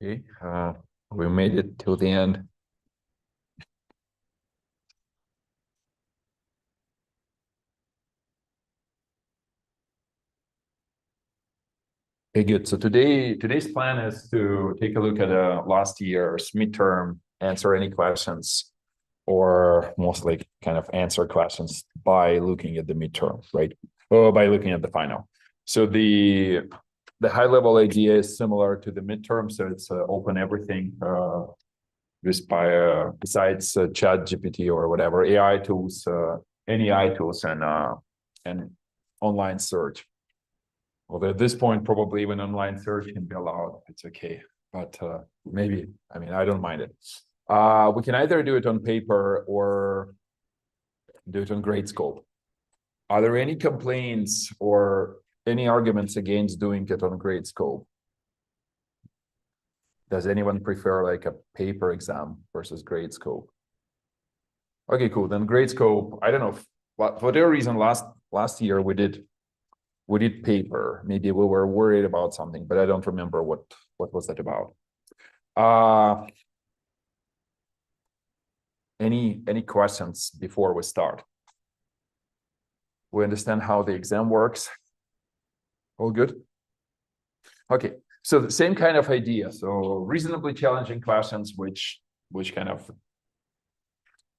Okay, we made it till the end. Okay, good. So today's plan is to take a look at last year's midterm, answer any questions, or mostly kind of answer questions by looking at the midterm, right? Or by looking at the final. So the high level idea is similar to the midterm, so it's open everything. Besides Chat GPT or whatever AI tools, any AI tools and online search. Although at this point, probably even online search can be allowed. It's okay, but maybe, I mean, I don't mind it. We can either do it on paper or do it on Gradescope. Are there any complaints or any arguments against doing it on Gradescope? Does anyone prefer like a paper exam versus Gradescope? Okay, cool. Then Gradescope, I don't know, for whatever reason, last year we did paper. Maybe we were worried about something, but I don't remember what was that about. Any questions before we start? We understand how the exam works. All good? Okay, so the same kind of idea. So reasonably challenging questions, which kind of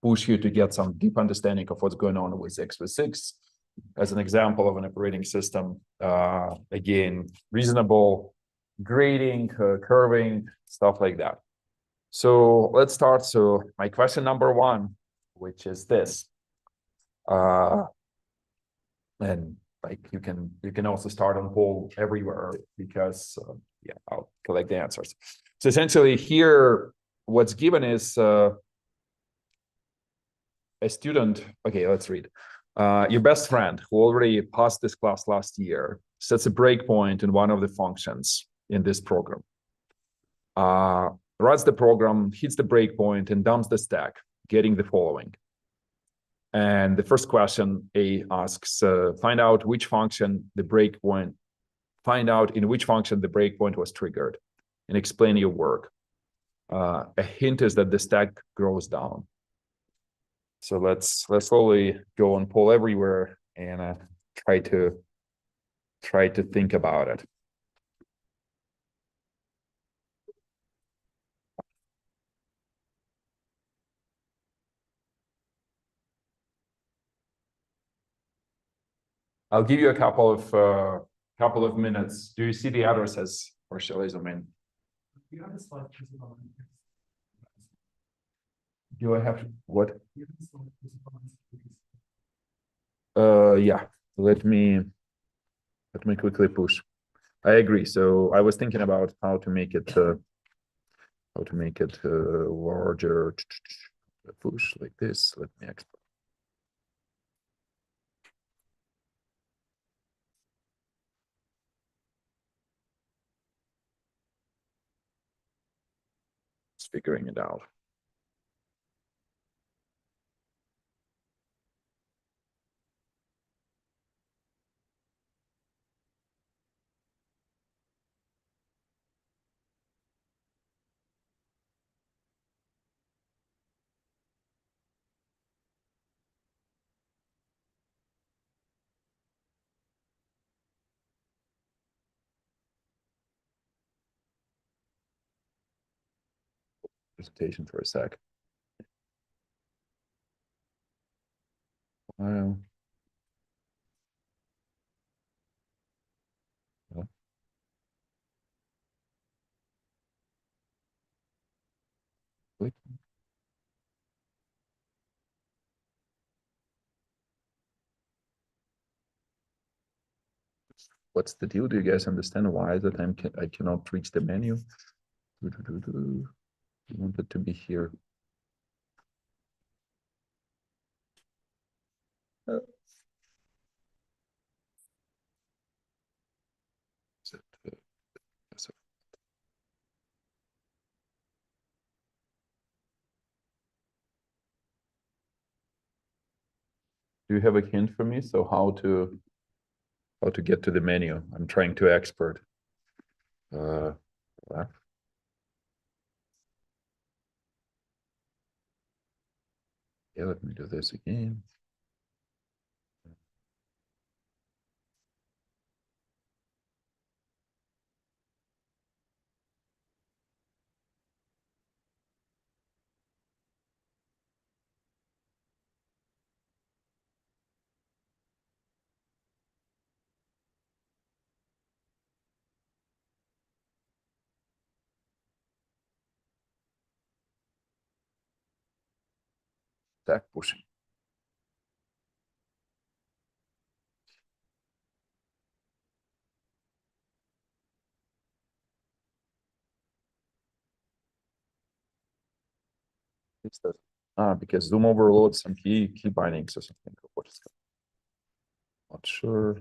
push you to get some deep understanding of what's going on with x86. As an example of an operating system, again, reasonable grading, curving, stuff like that. So let's start. So my question number one, which is this, and like you can also start on poll everywhere because yeah, I'll collect the answers. So essentially here, what's given is a student. Okay, let's read. Your best friend who already passed this class last year sets a breakpoint in one of the functions in this program. Runs the program, hits the breakpoint, and dumps the stack, getting the following. And the first question A asks, find out in which function the breakpoint was triggered, and explain your work. A hint is that the stack grows down. So let's slowly go on poll everywhere and try to think about it. I'll give you a couple of minutes. Do you see the addresses, or shall I zoom in? Do I have to, what? Yeah. Let me quickly push. I agree. So I was thinking about how to make it larger. Push like this. Let me export. It's figuring it out. Presentation for a sec. Well, what's the deal? Do you guys understand why that I cannot reach the menu? You want it to be here. Do you have a hint for me? So how to get to the menu? I'm trying to export. Okay, let me do this again. Stack pushing. Fix that. Because Zoom overloads some key bindings or something. What is that? Not sure.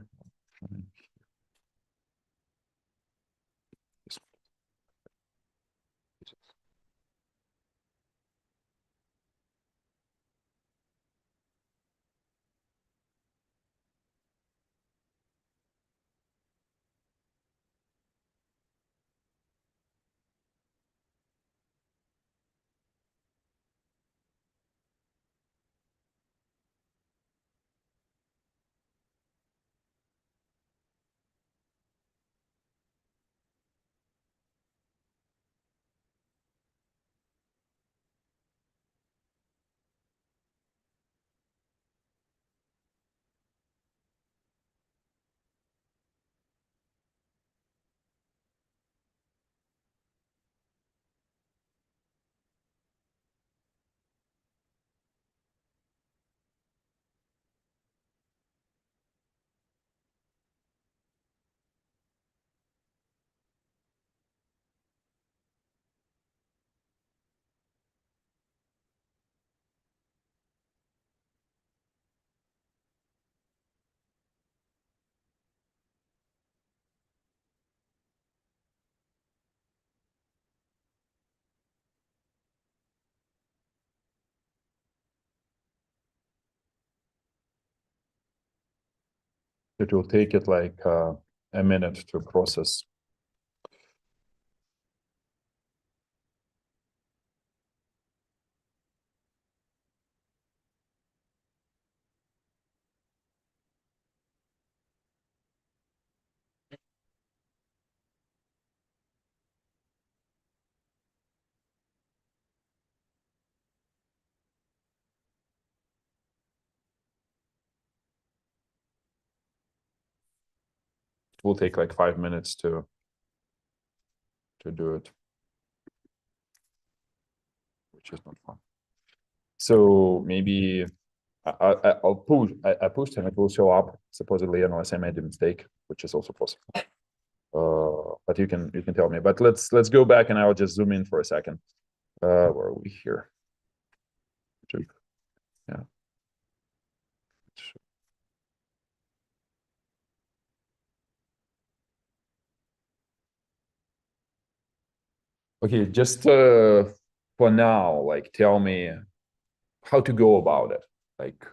It will take it like a minute to process. It will take like 5 minutes to do it, which is not fun. So maybe I'll push. I pushed and it will show up supposedly unless I made a mistake, which is also possible. But you can tell me. But let's go back and I'll just zoom in for a second. Where are we here? Yeah. Okay, just for now, like tell me how to go about it. Like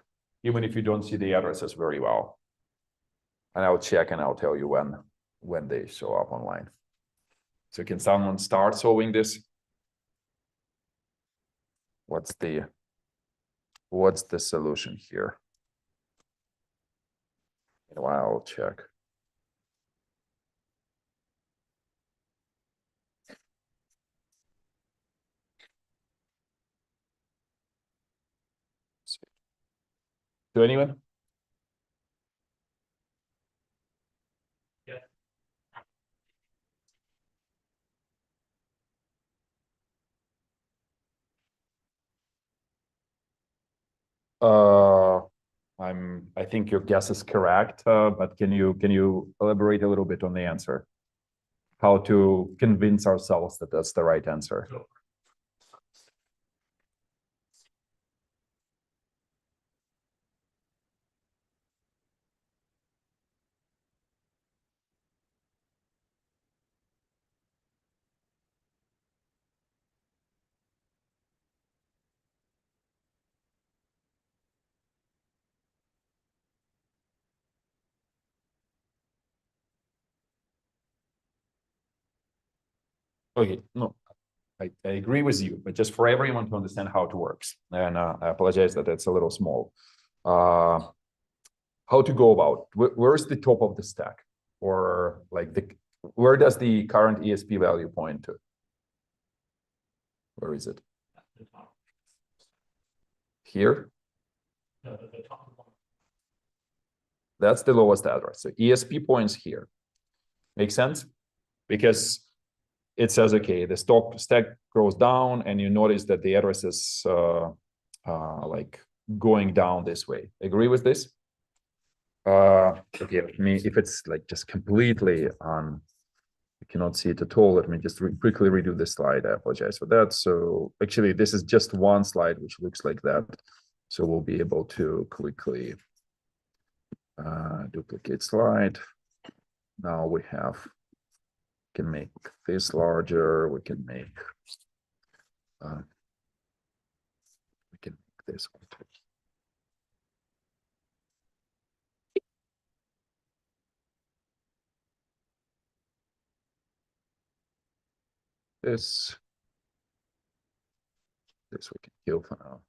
even if you don't see the addresses very well, and I'll check and I'll tell you when they show up online. So can someone start solving this? What's the solution here? Meanwhile, I'll check. To anyone? Yeah. Uh, I think your guess is correct, but can you elaborate a little bit on the answer? How to convince ourselves that that's the right answer? Sure. Okay, no, I agree with you, but just for everyone to understand how it works. And I apologize that it's a little small. How to go about, where's the top of the stack? Or like where does the current ESP value point to? Where is it? Here? That's the lowest address. So ESP points here. Make sense? Because it says, okay, the stack goes down, and you notice that the address is like going down this way. Agree with this? Okay, if it's like just completely on, you cannot see it at all. Let me just quickly redo this slide. I apologize for that. So actually, this is just one slide which looks like that. So we'll be able to quickly duplicate slide. Now we can make this larger. We can make this one too. This we can kill for now.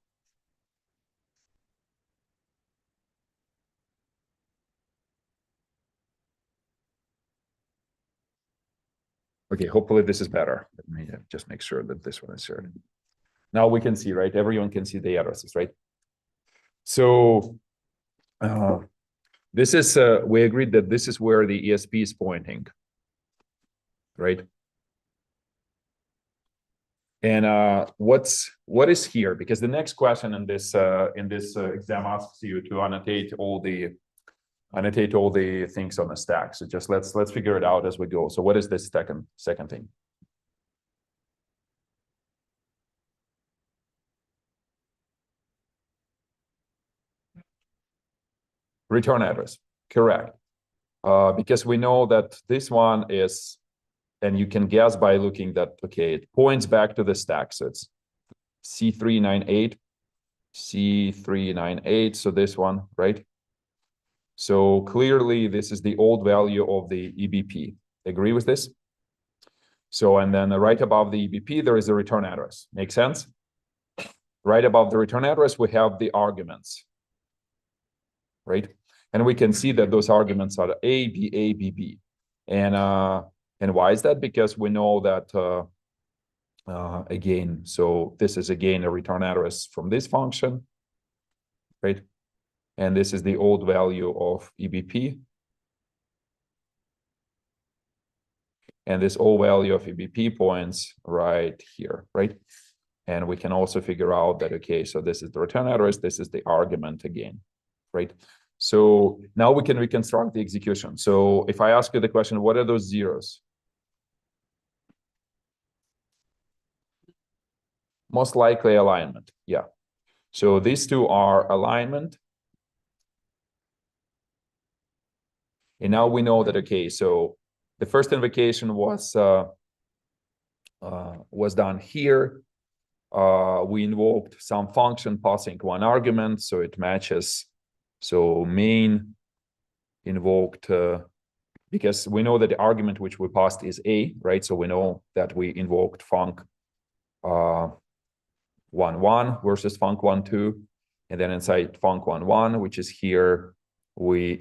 Okay, hopefully this is better. Let me just make sure that this one is shared. Now we can see, right? Everyone can see the addresses, right? So this is, we agreed that this is where the ESP is pointing, right? And what is here? Because the next question in this exam asks you to annotate all the things on the stack. So just let's figure it out as we go. So what is this second thing? Return address, correct. Because we know that this one is, and you can guess by looking that, okay, it points back to the stack. So it's C398, C398, so this one, right? So clearly this is the old value of the EBP. Agree with this? So, and then right above the EBP, there is a return address. Make sense? Right above the return address, we have the arguments, right? And we can see that those arguments are A, B, A, B, B. And why is that? Because we know that, again, so this is again a return address from this function, right? And this is the old value of EBP. And this old value of EBP points right here, right? And we can also figure out that, okay, so this is the return address, this is the argument again, right? So now we can reconstruct the execution. So if I ask you the question, what are those zeros? Most likely alignment, yeah. So these two are alignment. And now we know that, okay, so the first invocation was done here. We invoked some function passing one argument, so it matches. So main invoked, because we know that the argument which we passed is A, right? So we know that we invoked func 1, versus func 1, 2. And then inside func 1, 1, which is here, we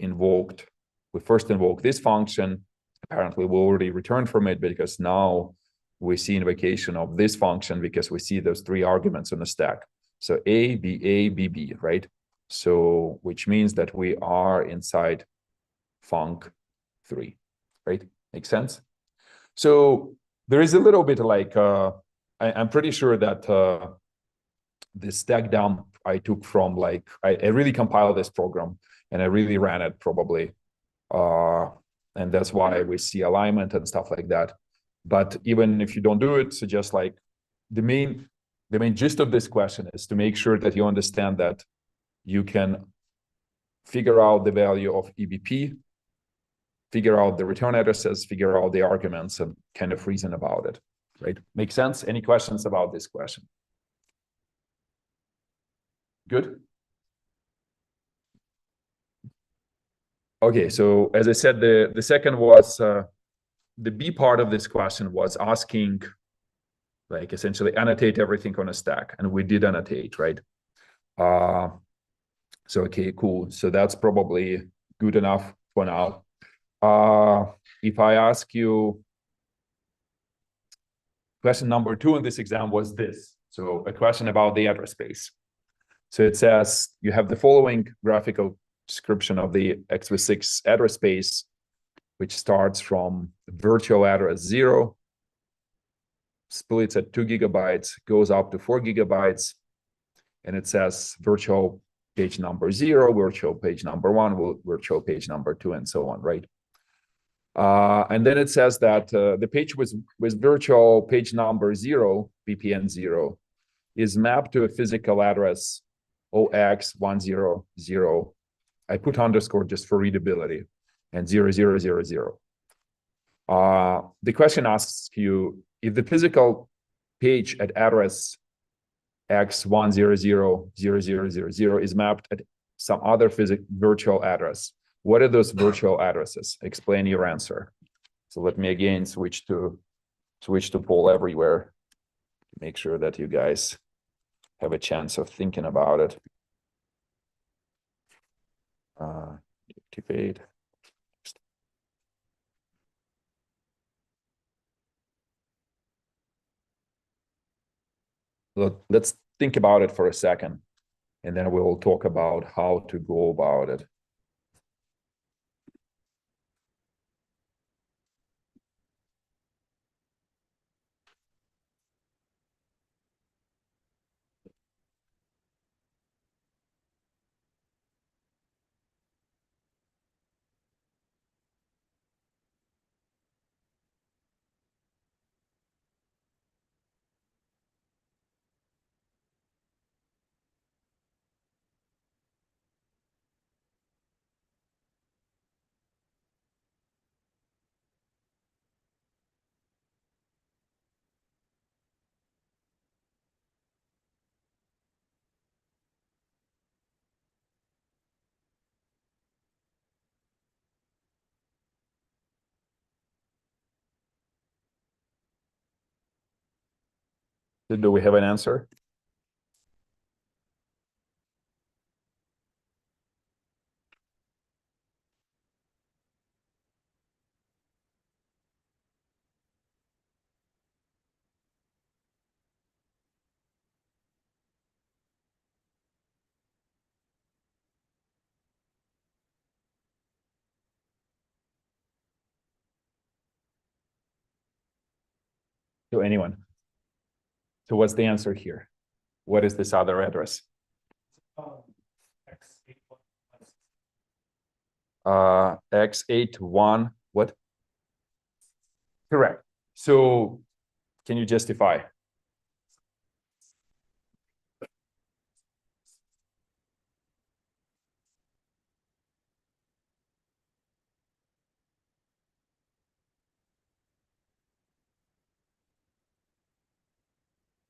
first invoked this function. Apparently we already returned from it because now we see invocation of this function because we see those three arguments on the stack. So A, B, B, right? So which means that we are inside func 3, right? Makes sense? So there is a little bit like, I'm pretty sure that the stack dump I took from like, I really compiled this program and I really ran it probably. And that's why we see alignment and stuff like that. But even if you don't do it, so just like the main gist of this question is to make sure that you understand that you can figure out the value of EBP, figure out the return addresses, figure out the arguments, and kind of reason about it, right? Make sense? Any questions about this question? Good? Okay, so as I said, the second was, the B part of this question was asking like essentially annotate everything on a stack, and we did annotate, right? So okay, cool. So that's probably good enough for now. If I ask you, question number 2 in this exam was this. So a question about the address space. So it says you have the following graphical description of the x86 address space, which starts from virtual address 0, splits at 2 gigabytes, goes up to 4 gigabytes, and it says virtual page number 0, virtual page number 1, virtual page number 2, and so on, right? And then it says that the page with virtual page number 0, VPN 0, is mapped to a physical address 0x100. I put underscore just for readability, and 0000. The question asks you if the physical page at address x1000000 is mapped at some other virtual address. What are those virtual addresses? Explain your answer. So let me again switch to poll everywhere. Make sure that you guys have a chance of thinking about it. Activate. Let's think about it for a second, and then we'll talk about how to go about it. Do we have an answer? To anyone? So what's the answer here? What is this other address? X81 what? Correct. So can you justify?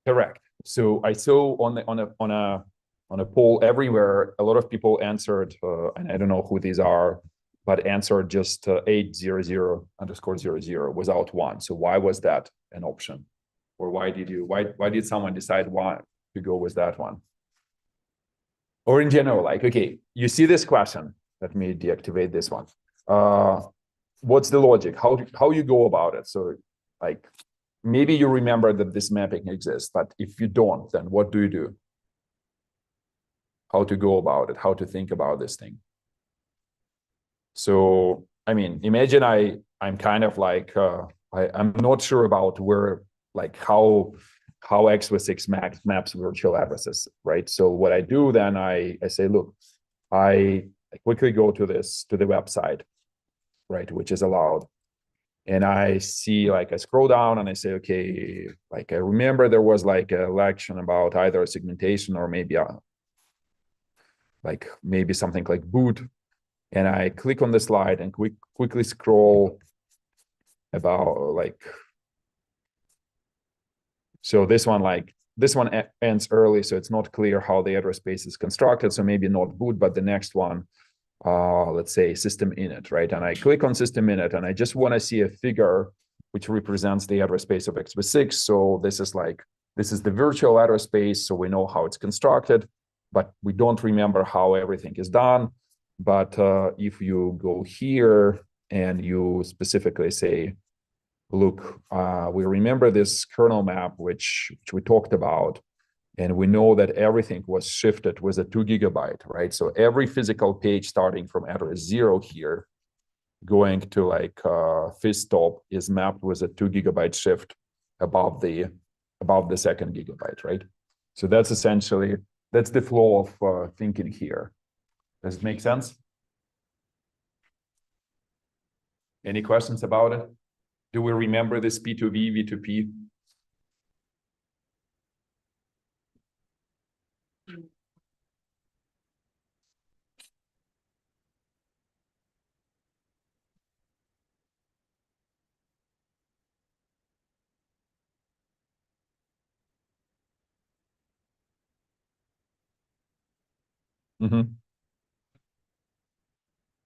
Correct. So I saw on a poll everywhere, a lot of people answered, and I don't know who these are, but answered just 800_00 without 1. So why was that an option? Or why did someone decide why to go with that one? Or in general, like, okay, you see this question. Let me deactivate this one. What's the logic? How you go about it? So like, maybe you remember that this mapping exists, but if you don't, then what do you do? How to go about it? How to think about this thing? So, I mean, imagine I'm kind of like, I'm not sure about where, like how x86 maps virtual addresses, right? So what I do then, I say, look, I quickly go to the website, right, which is allowed. And I see, like, I scroll down and I say, okay, like I remember there was like a lection about either segmentation or maybe maybe something like boot. And I click on the slide and quickly scroll about like, so this one ends early, so it's not clear how the address space is constructed. So maybe not boot, but the next one, let's say system init, right? And I click on system init and I just want to see a figure which represents the address space of x86. So this is the virtual address space. So we know how it's constructed, but we don't remember how everything is done. But if you go here and you specifically say, look, we remember this kernel map, which we talked about, and we know that everything was shifted with a 2 GB, right? So every physical page starting from address 0 here, going to like fizstop is mapped with a 2 GB shift above the second gigabyte, right? So that's essentially, that's the flow of thinking here. Does it make sense? Any questions about it? Do we remember this P2V, V2P? Mm-hmm.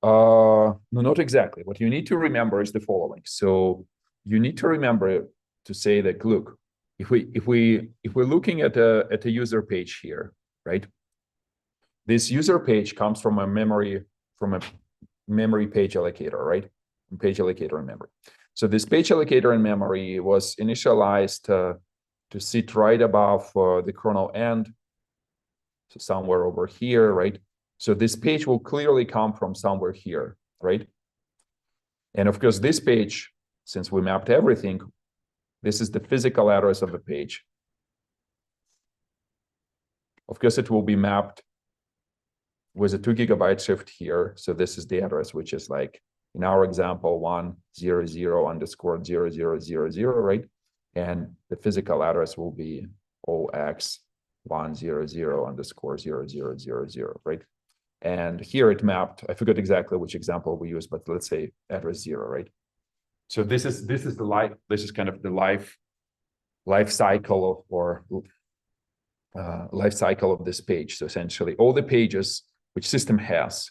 No, not exactly. What you need to remember is the following. So you need to remember to say that, look, if we're looking at a user page here, right? This user page comes from a memory page allocator, right? Page allocator in memory. So this page allocator in memory was initialized to sit right above the kernel end, so somewhere over here, right? So this page will clearly come from somewhere here, right? And of course, this page, since we mapped everything, this is the physical address of the page. Of course, it will be mapped with a 2 GB shift here. So this is the address, which is like, in our example, 100_0000, right? And the physical address will be 0x100_0000, right? And here it mapped, I forgot exactly which example we used, but let's say address 0, right? So this is kind of the life cycle life cycle of this page. So essentially all the pages which system has,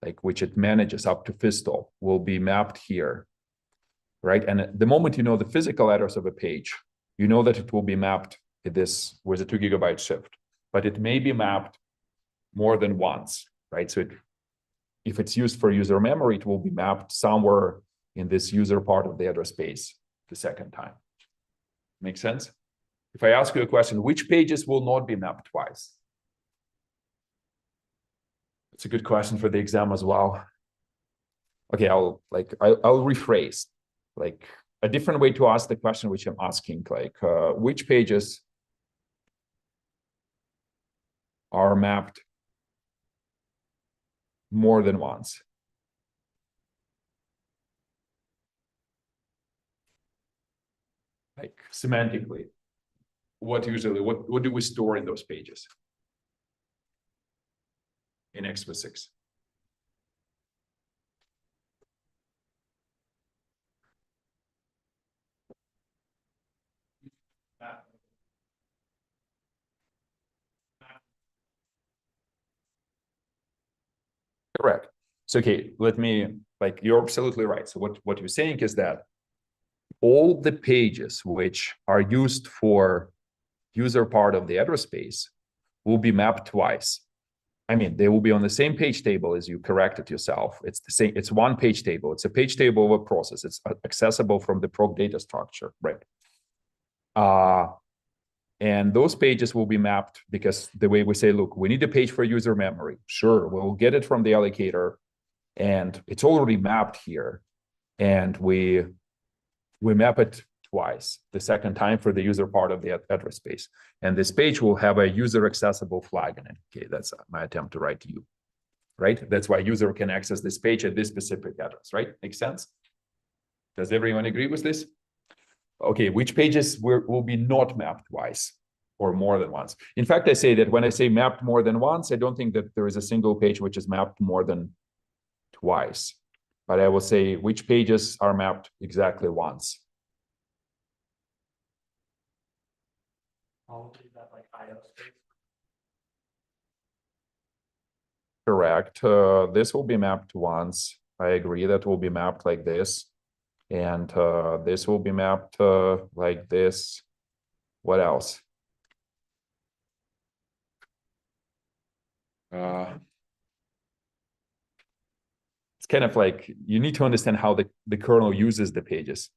like which it manages up to fizstop, will be mapped here, right? And at the moment you know the physical address of a page, you know that it will be mapped this with a 2 GB shift, but it may be mapped more than once, right? So if it's used for user memory, it will be mapped somewhere in this user part of the address space the second time. Make sense? If I ask you a question, which pages will not be mapped twice? It's a good question for the exam as well. Okay, I'll rephrase, like a different way to ask the question which I'm asking, like which pages are mapped more than once? Like semantically, what do we store in those pages in x86? Correct. So, okay, you're absolutely right. So what you're saying is that all the pages which are used for user part of the address space will be mapped twice. I mean, they will be on the same page table as you corrected yourself. It's the same, it's one page table. It's a page table of a process. It's accessible from the proc data structure, right? And those pages will be mapped because the way we say, look, we need a page for user memory. Sure, we'll get it from the allocator and it's already mapped here. And we map it twice, the second time for the user part of the address space. And this page will have a user accessible flag in it. Okay, that's my attempt to write to you, right? That's why user can access this page at this specific address, right? Makes sense? Does everyone agree with this? Okay, which pages will be not mapped twice or more than once? In fact, I say that when I say mapped more than once, I don't think that there is a single page which is mapped more than twice. But I will say which pages are mapped exactly once. I'll do that like IO space. Correct. This will be mapped once. I agree that will be mapped like this. And this will be mapped like this. What else? It's kind of like you need to understand how the kernel uses the pages.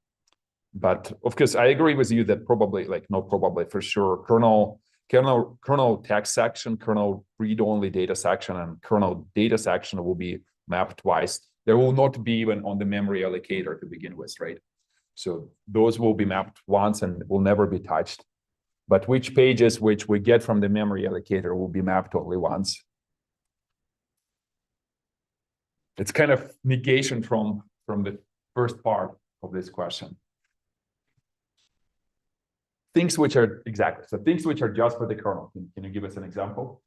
But of course, I agree with you that probably, like not probably, for sure, kernel text section, kernel read-only data section, and kernel data section will be mapped twice. There will not be even on the memory allocator to begin with, right? So those will be mapped once and will never be touched. But which pages which we get from the memory allocator will be mapped only once. It's kind of negation from the first part of this question. Things which are exactly, so things which are just for the kernel. Can you give us an example?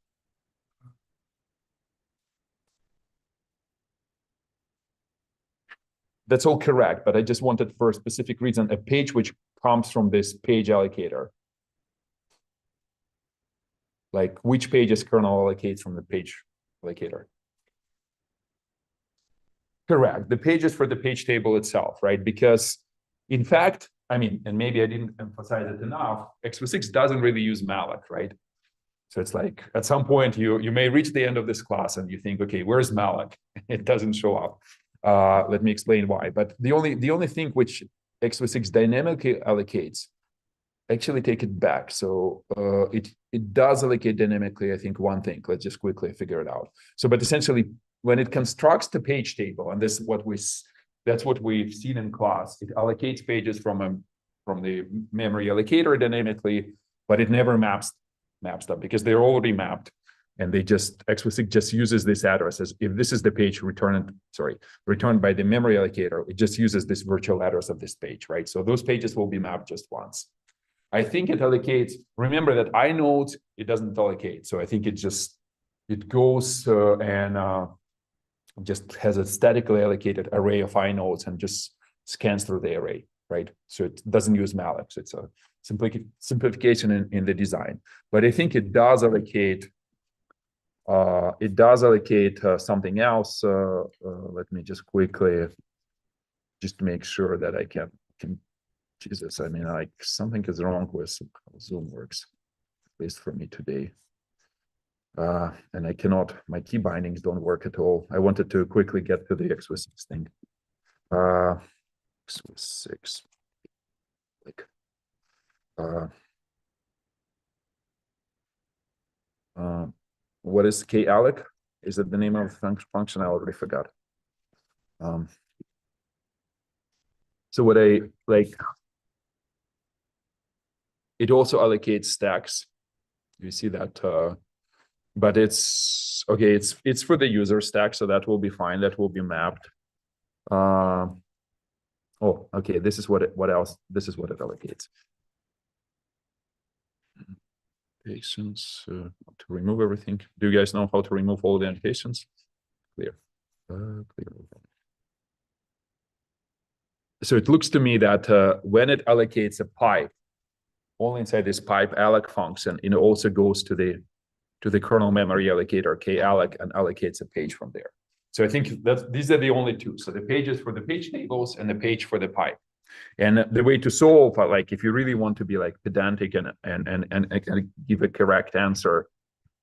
That's all correct, but I just wanted for a specific reason, a page which comes from this page allocator. Like which pages kernel allocates from the page allocator? Correct. The pages for the page table itself, right? Because in fact, I mean, and maybe I didn't emphasize it enough, x86 doesn't really use malloc, right? So it's like at some point you may reach the end of this class and you think, okay, where's malloc? It doesn't show up. Let me explain why. But the only thing which x86 dynamically allocates, actually take it back. So it does allocate dynamically, I think, one thing. Let's just quickly figure it out. So, but essentially, when it constructs the page table, and this is that's what we've seen in class, it allocates pages from the memory allocator dynamically, but it never maps them because they're already mapped. And they just x86 just uses this address as if this is the page returned by the memory allocator, it just uses this virtual address of this page, right? So those pages will be mapped just once. I think it allocates. Remember that inode, it doesn't allocate. So I think it goes and just has a statically allocated array of inodes and just scans through the array, right? So it doesn't use malloc. So it's a simplification in the design. But I think it does allocate. Something else. Let me just quickly just make sure that I can. Jesus, I mean, like something is wrong with how Zoom works, at least for me today. And I cannot, my key bindings don't work at all. I wanted to quickly get to the x86 thing. x86, like, what is kalloc? Is it the name of the function? I already forgot. So what I like, it also allocates stacks. You see that, but it's okay. It's for the user stack, so that will be fine. That will be mapped. Oh, okay. This is what else? This is what it allocates. Patience to remove everything. Do you guys know how to remove all the annotations? Clear. Clear. So it looks to me that when it allocates a pipe, only inside this pipe alloc function, it also goes to the kernel memory allocator kalloc and allocates a page from there. So I think that these are the only two. So the pages for the page tables and the page for the pipe. And the way to solve, like if you really want to be like pedantic and give a correct answer,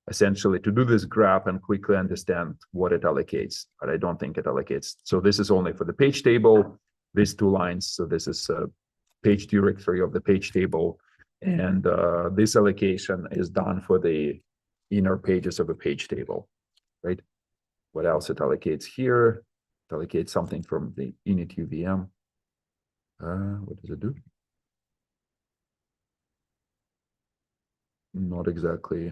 essentially to do this graph and quickly understand what it allocates, but I don't think it allocates. So this is only for the page table, these two lines. So this is a page directory of the page table. And this allocation is done for the inner pages of a page table, right? What else it allocates here? It allocates something from the init UVM. What does it do? Not exactly.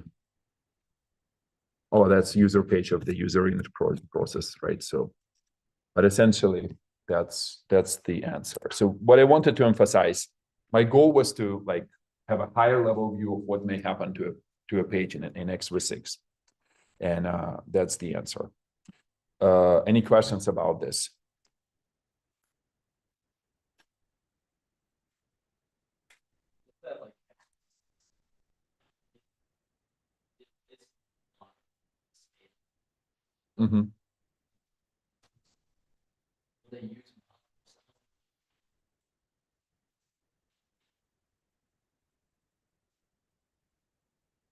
Oh, that's user page of the user init process, right? So, but essentially, that's the answer. So what I wanted to emphasize, my goal was to like have a higher level view of what may happen to a page in x86, and that's the answer. Any questions about this? Mm-hmm.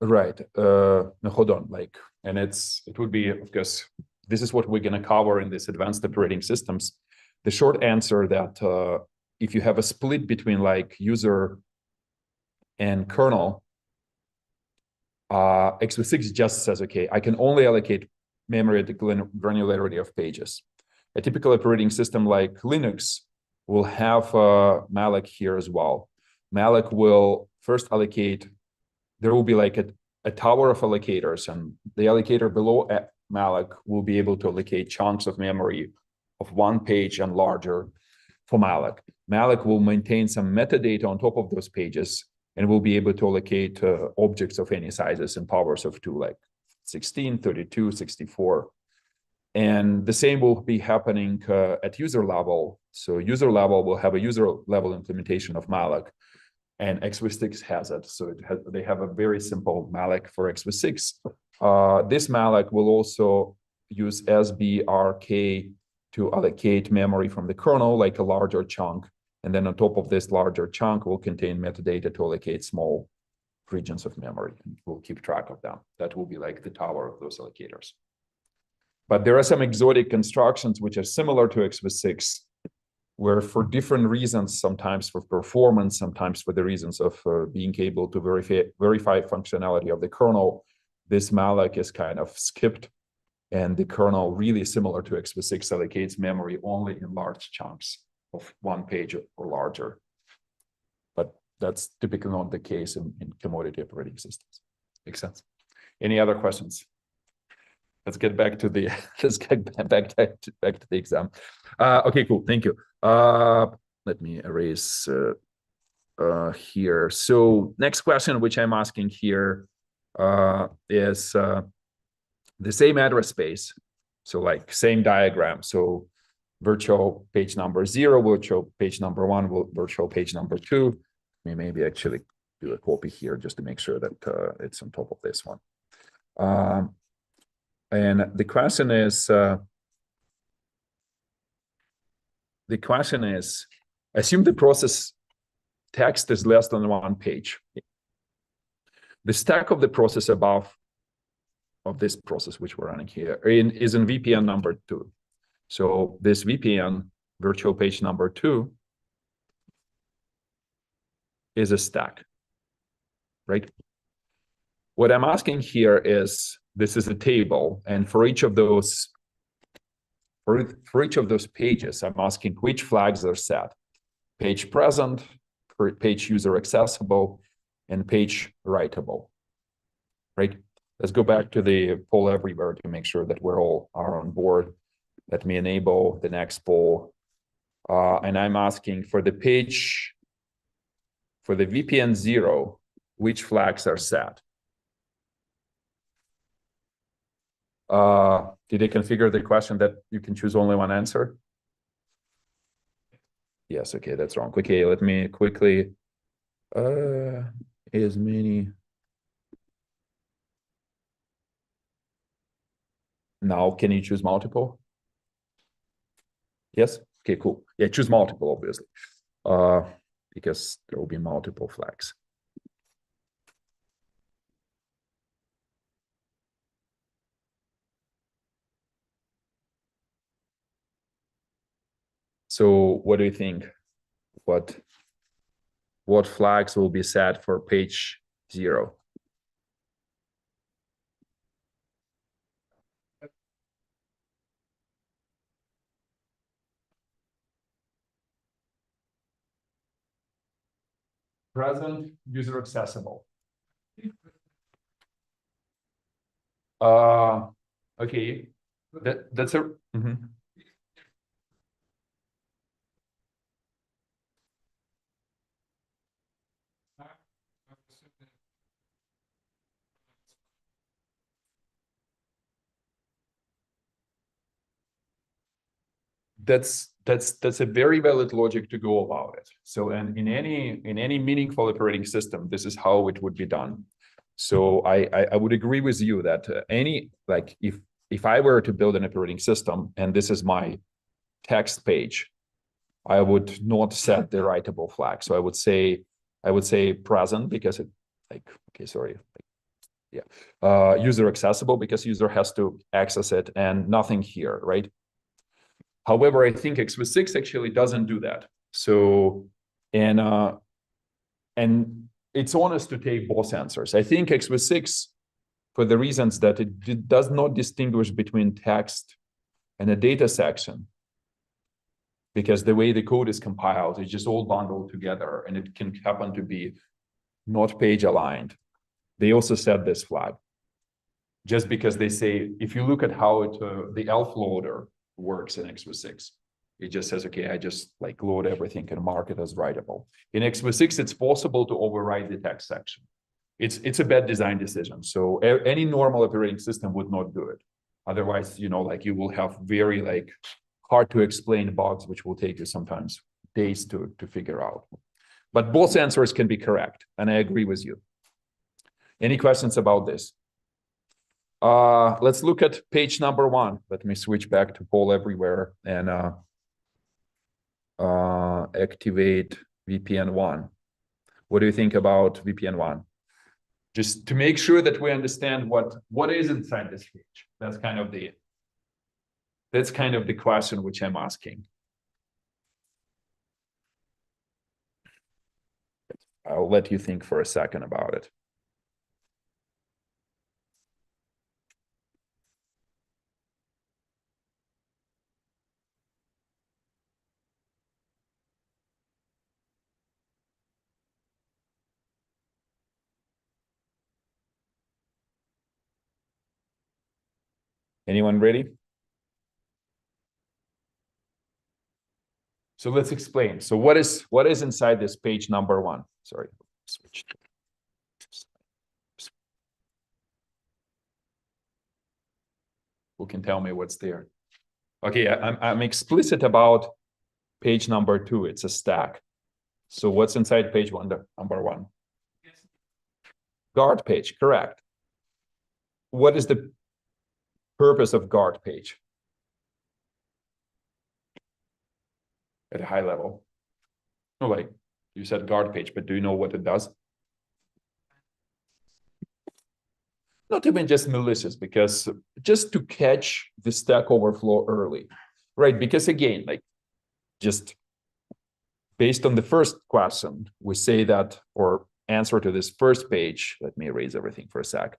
Right. No, hold on. Like, and it would be, of course, this is what we're going to cover in this advanced operating systems. The short answer that if you have a split between like user and kernel, x86 just says, okay, I can only allocate memory at the granularity of pages. A typical operating system like Linux will have malloc here as well. Malloc will first allocate, there will be like a tower of allocators, and the allocator below malloc will be able to allocate chunks of memory of one page and larger for malloc. Malloc will maintain some metadata on top of those pages and will be able to allocate objects of any sizes and powers of 2, like 16, 32, 64. And the same will be happening at user level. So user level will have a user level implementation of malloc, and x86 has it. So they have a very simple malloc for x86. This malloc will also use sbrk to allocate memory from the kernel, like a larger chunk. And then on top of this larger chunk will contain metadata to allocate small regions of memory. And we'll keep track of them. That will be like the tower of those allocators. But there are some exotic constructions which are similar to x86, where for different reasons, sometimes for performance, sometimes for the reasons of being able to verify functionality of the kernel, this malloc is kind of skipped. And the kernel, really similar to x86, allocates memory only in large chunks of one page or larger. But that's typically not the case in commodity operating systems. Makes sense? Any other questions? Let's get back to the back to the exam. Okay, cool. Thank you. Let me erase here. So next question, which I'm asking here, is the same address space. So like same diagram. So virtual page number 0, virtual page number 1, virtual page number 2. We maybe actually do a copy here just to make sure that it's on top of this one. And the question is, assume the process text is less than 1 page. The stack of the process above of this process, which we're running here, is in VPN number 2. So this VPN, virtual page number 2, is a stack, right? What I'm asking here is, this is a table, and for each of those pages, I'm asking which flags are set: page present, page user accessible, and page writable, right? Let's go back to the poll everywhere to make sure that we're all on board. Let me enable the next poll. And I'm asking for the page, for the VPN 0, which flags are set? Did they configure the question that you can choose only one answer? Yes, okay, that's wrong. Okay, let me quickly, as many. Now, can you choose multiple? Yes? Okay, cool. Yeah, choose multiple, obviously, because there will be multiple flags. So what do you think? What flags will be set for page 0? Present, user accessible. Okay, that's a. That's a very valid logic to go about it. So, and in any meaningful operating system, this is how it would be done. So I would agree with you that if I were to build an operating system and this is my text page, I would not set the writable flag. So I would say present, because it, like, okay, sorry, user accessible because user has to access it and nothing here, right? However, I think x86 actually doesn't do that. So, and it's honest to take both answers. I think x86, for the reasons that it does not distinguish between text and a data section, because the way the code is compiled, it's just all bundled together, and it can happen to be not page aligned. They also set this flag, just because they say, if you look at how the elf loader works in x86, it just says, okay, I just like load everything and mark it as writable. In x86, it's possible to override the text section. It's a bad design decision. So any normal operating system would not do it. Otherwise, like you will have very like hard to explain bugs, which will take you sometimes days to figure out. But both answers can be correct, and I agree with you. Any questions about this? Let's look at page number 1. Let me switch back to poll everywhere and activate VPN1. What do you think about VPN1? Just to make sure that we understand what is inside this page. That's kind of the question which I'm asking. I'll let you think for a second about it. Anyone ready? So let's explain. So what is inside this page number 1? Sorry, switch to. Who can tell me what's there? Okay, I'm explicit about page number 2. It's a stack. So what's inside page number 1? Guard page, correct. What is the purpose of guard page at a high level? No, like you said guard page, but do you know what it does? Not even just malicious, because just to catch the stack overflow early, right? Because again, like just based on the first question, we say that, or answer to this first page, let me erase everything for a sec.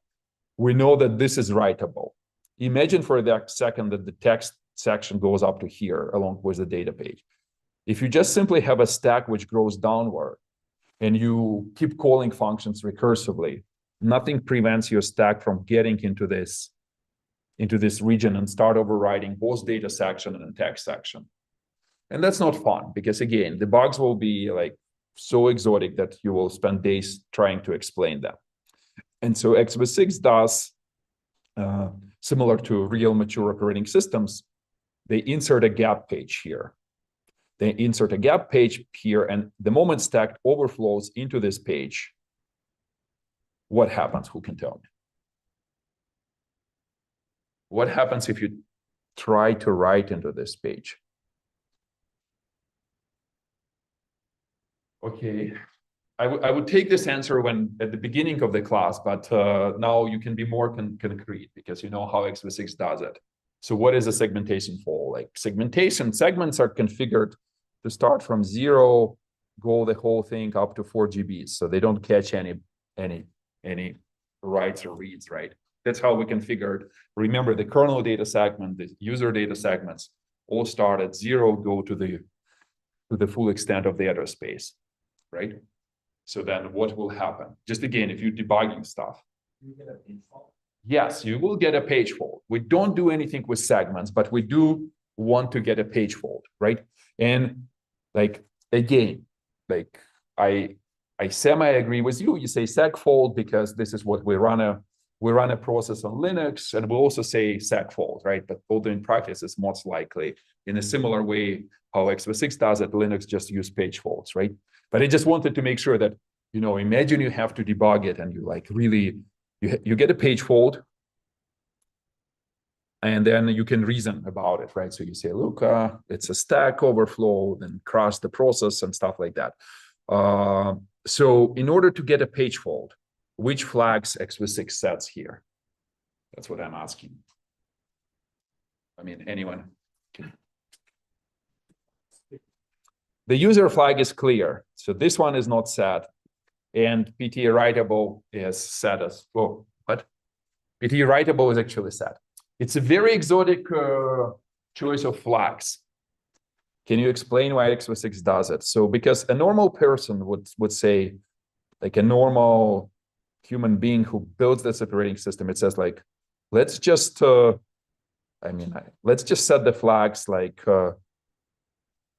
We know that this is writable. Imagine for that second that the text section goes up to here along with the data page. If you just simply have a stack which grows downward and you keep calling functions recursively, nothing prevents your stack from getting into this region and start overriding both data section and text section. And that's not fun, because again, the bugs will be like so exotic that you will spend days trying to explain them. And so x86 does, similar to real mature operating systems, they insert a gap page here. They insert a gap page here, and the moment stack overflows into this page, what happens? Who can tell me? What happens if you try to write into this page? Okay, I would take this answer when at the beginning of the class, but now you can be more concrete because you know how x86 does it. So what is a segmentation fall? Like segments are configured to start from 0, go the whole thing up to 4 GBs, so they don't catch any writes or reads, right? That's how we configured. Remember, the kernel data segment, the user data segments all start at 0, go to the full extent of the address space, right? So then what will happen? Just again, if you're debugging stuff. You get a page fault? Yes, you will get a page fault. We don't do anything with segments, but we do want to get a page fault, right? And like, again, like I semi-agree with you. You say segfault because this is what we run a process on Linux, and we'll also say segfault, right? But although in practice, it's most likely in a similar way how x86 does it, Linux just use page faults, right? But I just wanted to make sure that, imagine you have to debug it and you like really, you get a page fault, and then you can reason about it, right? So you say, look, it's a stack overflow, then crash the process and stuff like that. So in order to get a page fault, which flags x6 sets here? That's what I'm asking. I mean, anyone can. The user flag is clear. So this one is not set. And PT writable is set as, oh, what? PT writable is actually set. It's a very exotic choice of flags. Can you explain why x6 does it? So because a normal person would say, like a normal human being who builds this operating system, it says like, let's just, let's just set the flags like,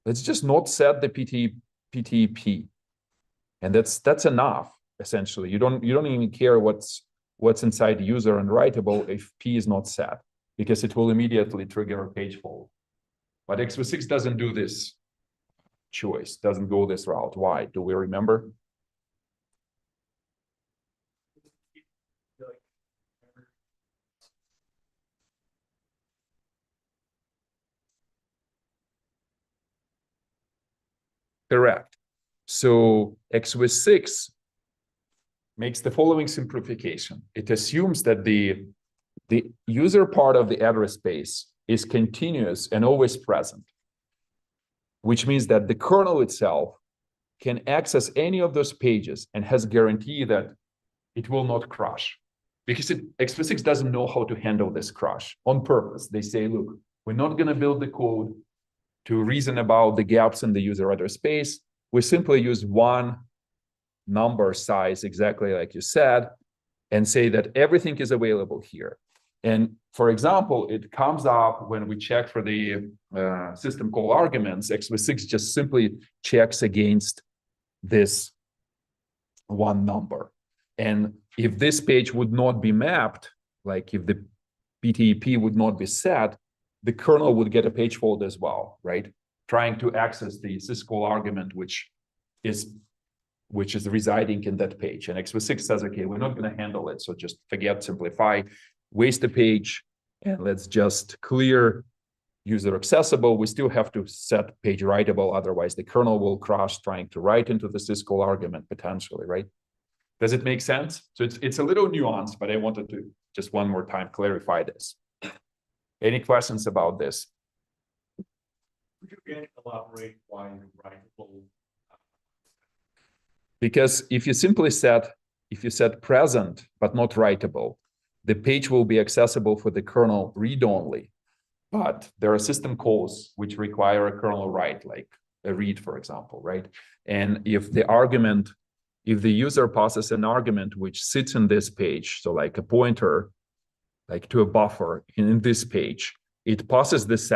let's just not set the PTP. And that's enough, essentially. You don't even care what's inside the user and writable if P is not set, because it will immediately trigger a page fault. But x6 doesn't do this choice, doesn't go this route. Why? Do we remember? Correct. So x6 makes the following simplification. It assumes that the user part of the address space is continuous and always present, which means that the kernel itself can access any of those pages and has guarantee that it will not crash, because x6 doesn't know how to handle this crash on purpose. They say, look, we're not going to build the code to reason about the gaps in the user address space. We simply use one number size, exactly like you said, and say that everything is available here. And for example, it comes up when we check for the system call arguments, x6 just simply checks against this one number. And if this page would not be mapped, like if the PTEP would not be set, the kernel would get a page fault as well, right? Trying to access the syscall argument, which is residing in that page. And x6 says, okay, we're not going to handle it. So just forget, simplify, waste the page, and let's just clear user accessible. We still have to set page writable. Otherwise, the kernel will crash trying to write into the syscall argument potentially, right? Does it make sense? So it's a little nuanced, but I wanted to just one more time clarify this. Any questions about this? Could you again elaborate why writable? Because if you simply set present but not writable, the page will be accessible for the kernel read-only. But there are system calls which require a kernel write, like a read, for example, right? And if the user passes an argument which sits in this page, so like a pointer, like to a buffer in this page, it passes this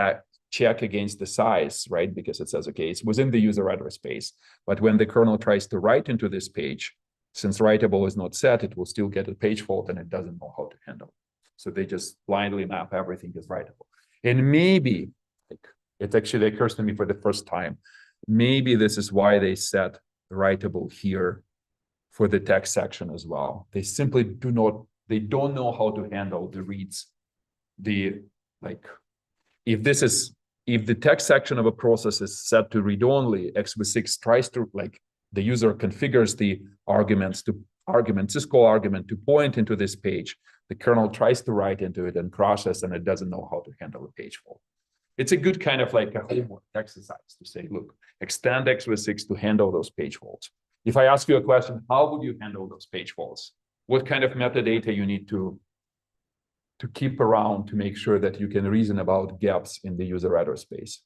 check against the size, right? Because it says, okay, it's within the user address space. But when the kernel tries to write into this page, since writable is not set, it will still get a page fault and it doesn't know how to handle. So they just blindly map everything as writable. And maybe, like, it actually occurs to me for the first time, maybe this is why they set writable here for the text section as well. They simply don't know how to handle the reads. If the text section of a process is set to read only, x6 tries to, like, the user configures the syscall argument to point into this page. The kernel tries to write into it and process, and it doesn't know how to handle a page fault. It's a good kind of like a homework exercise to say, look, extend x6 to handle those page faults. If I ask you a question, how would you handle those page faults? What kind of metadata you need to keep around to make sure that you can reason about gaps in the user address space?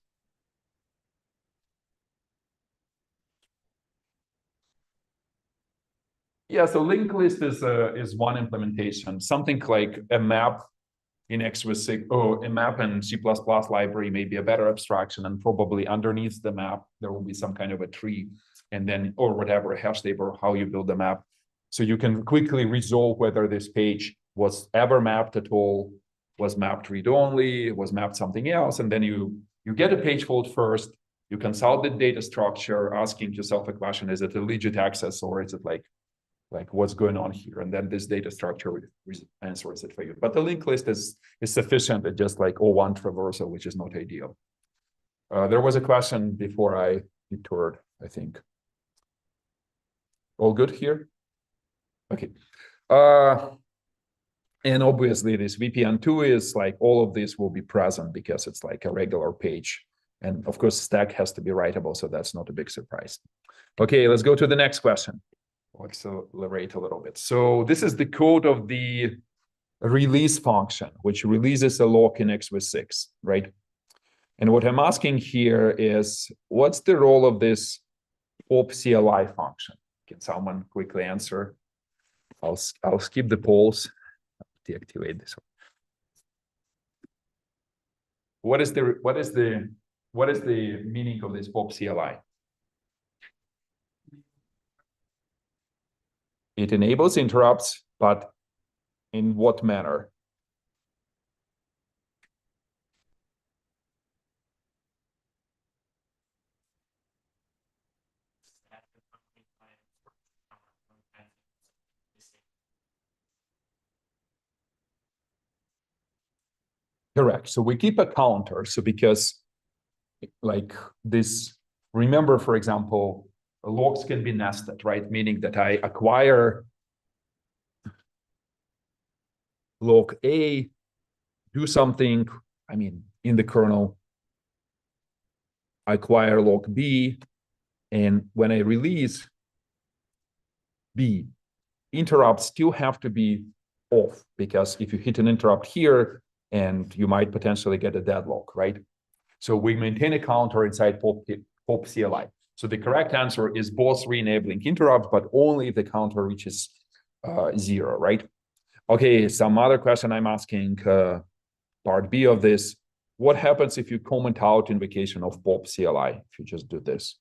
Yeah, so linked list is one implementation. Something like a map in x6 or a map in C++ library may be a better abstraction, and probably underneath the map there will be some kind of a tree, and then or whatever, a hash table, or how you build the map, so you can quickly resolve whether this page was ever mapped at all, was mapped read-only, was mapped something else, and then you get a page fault first. You consult the data structure, asking yourself a question: is it a legit access, or is it like what's going on here? And then this data structure answers it for you. But the linked list is sufficient at just like O1 traversal, which is not ideal. There was a question before I detoured, I think. All good here? Okay. And obviously this VPN2 is like all of this will be present because it's like a regular page. And of course, stack has to be writable, so that's not a big surprise. Okay, let's go to the next question. I'll accelerate a little bit. So this is the code of the release function, which releases a lock in x86, right? And what I'm asking here is, what's the role of this pop CLI function? Can someone quickly answer? I'll skip the polls, deactivate this one. What is the meaning of this pop CLI? It enables interrupts, but in what manner? Correct. So we keep a counter. So because like this, remember, for example, locks can be nested, right? Meaning that I acquire lock A, do something, I mean, in the kernel, I acquire lock B, and when I release B, interrupts still have to be off, because if you hit an interrupt here, and you might potentially get a deadlock, right? So we maintain a counter inside pop CLI. So the correct answer is both re-enabling interrupt, but only if the counter reaches 0, right? Okay, some other question I'm asking, part B of this. What happens if you comment out invocation of pop CLI, if you just do this?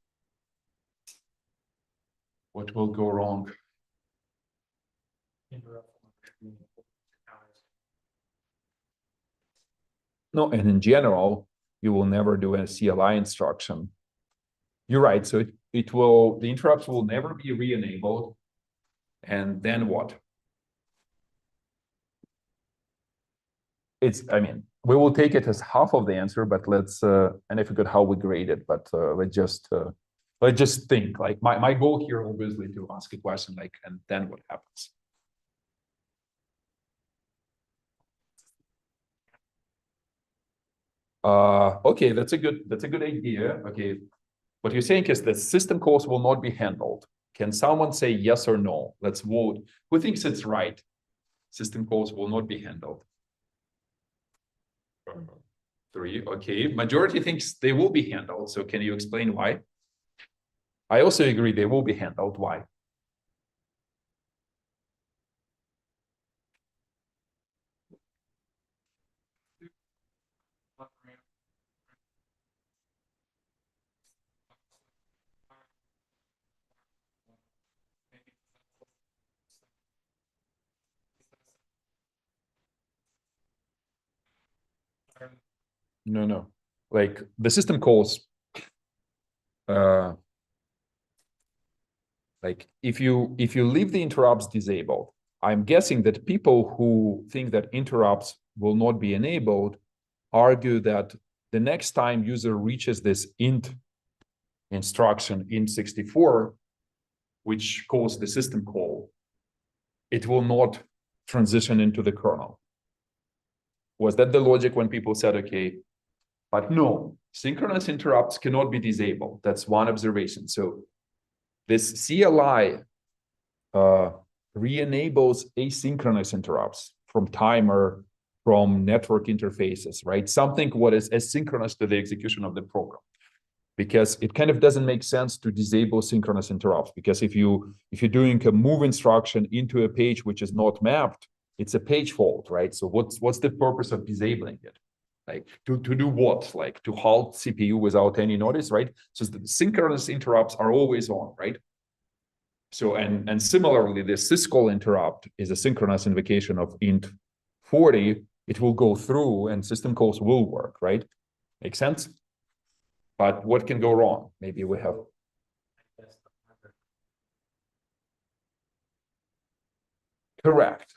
What will go wrong? No, and in general, you will never do a CLI instruction. You're right. So the interrupts will never be re-enabled. And then what? I mean, we will take it as half of the answer, but let's, and I forgot how we grade it, but let's just think. Like my goal here, obviously, to ask a question like, and then what happens? Okay, that's a good idea. Okay, what you're saying is that system calls will not be handled. Can someone say yes or no? Let's vote. Who thinks it's right? System calls will not be handled. 3, okay. Majority thinks they will be handled. So can you explain why? I also agree they will be handled. Why? No. Like the system calls, like if you leave the interrupts disabled, I'm guessing that people who think that interrupts will not be enabled argue that the next time user reaches this int instruction int64, which calls the system call, it will not transition into the kernel. Was that the logic when people said, okay, but no, synchronous interrupts cannot be disabled. That's one observation. So this CLI re-enables asynchronous interrupts from timer, from network interfaces, right? Something what is asynchronous to the execution of the program. Because it kind of doesn't make sense to disable synchronous interrupts. Because if you're doing a move instruction into a page which is not mapped, it's a page fault, right? So what's the purpose of disabling it? Like to do what? Like to halt CPU without any notice, right? So the synchronous interrupts are always on, right? So and similarly, the syscall interrupt is a synchronous invocation of int 40. It will go through and system calls will work, right? Make sense? But what can go wrong? Maybe we have. Correct.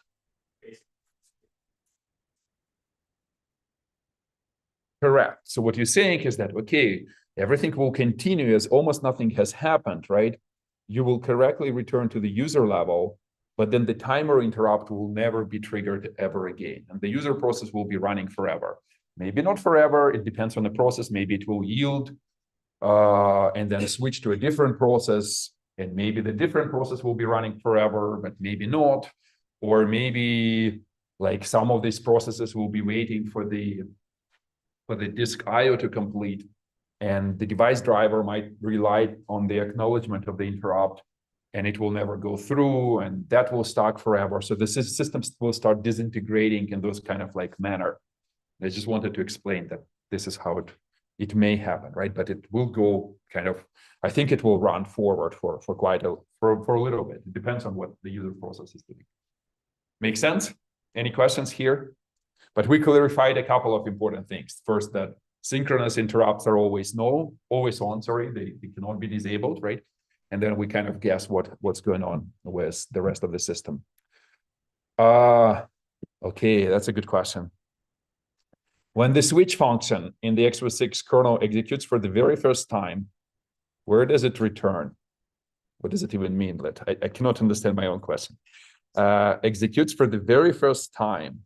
Correct. So what you're saying is that, okay, everything will continue as almost nothing has happened, right? You will correctly return to the user level, but then the timer interrupt will never be triggered ever again. And the user process will be running forever. Maybe not forever, it depends on the process. Maybe it will yield and then switch to a different process. And maybe the different process will be running forever, but maybe not. Or maybe like some of these processes will be waiting for the disk IO to complete. And the device driver might rely on the acknowledgement of the interrupt, and it will never go through, and that will stuck forever. So the systems will start disintegrating in those kind of like manner. I just wanted to explain that this is how it may happen, right? But it will go kind of, I think it will run forward for a little bit. It depends on what the user process is doing. Make sense? Any questions here? But we clarified a couple of important things. First, that synchronous interrupts are always on, sorry, they cannot be disabled, right? And then we kind of guess what's going on with the rest of the system. Okay, that's a good question. When the switch function in the x86 kernel executes for the very first time, where does it return? What does it even mean? I cannot understand my own question. Executes for the very first time.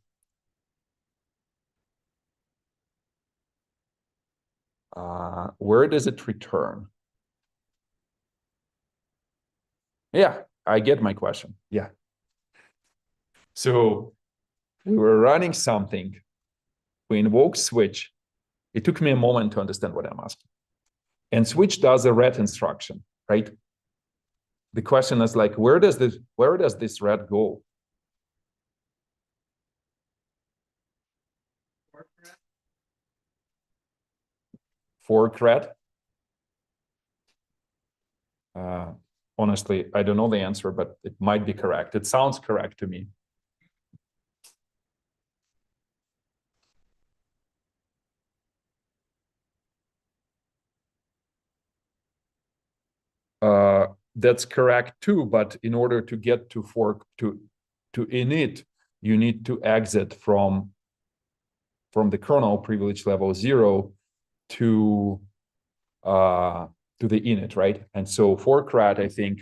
Where does it return? Yeah, I get my question. Yeah. So we were running something. We invoke switch. It took me a moment to understand what I'm asking. And switch does a read instruction, right? The question is like, where does this read go? Fork read? Honestly, I don't know the answer, but it might be correct. It sounds correct to me. That's correct too, but in order to get to fork to init, you need to exit from the kernel privilege level 0 to the init, right? And so forkrat, I think,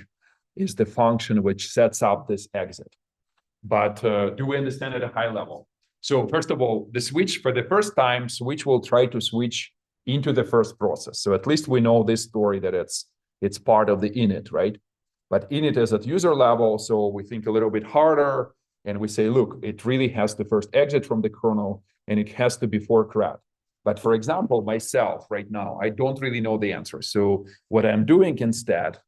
is the function which sets up this exit. But do we understand at a high level? So first of all, the switch, for the first time, switch will try to switch into the first process. So at least we know this story that it's part of the init, right? But init is at user level, so we think a little bit harder, and we say, look, it really has to first exit from the kernel, and it has to be forkrat. But for example, myself right now, I don't really know the answer. So what I'm doing instead,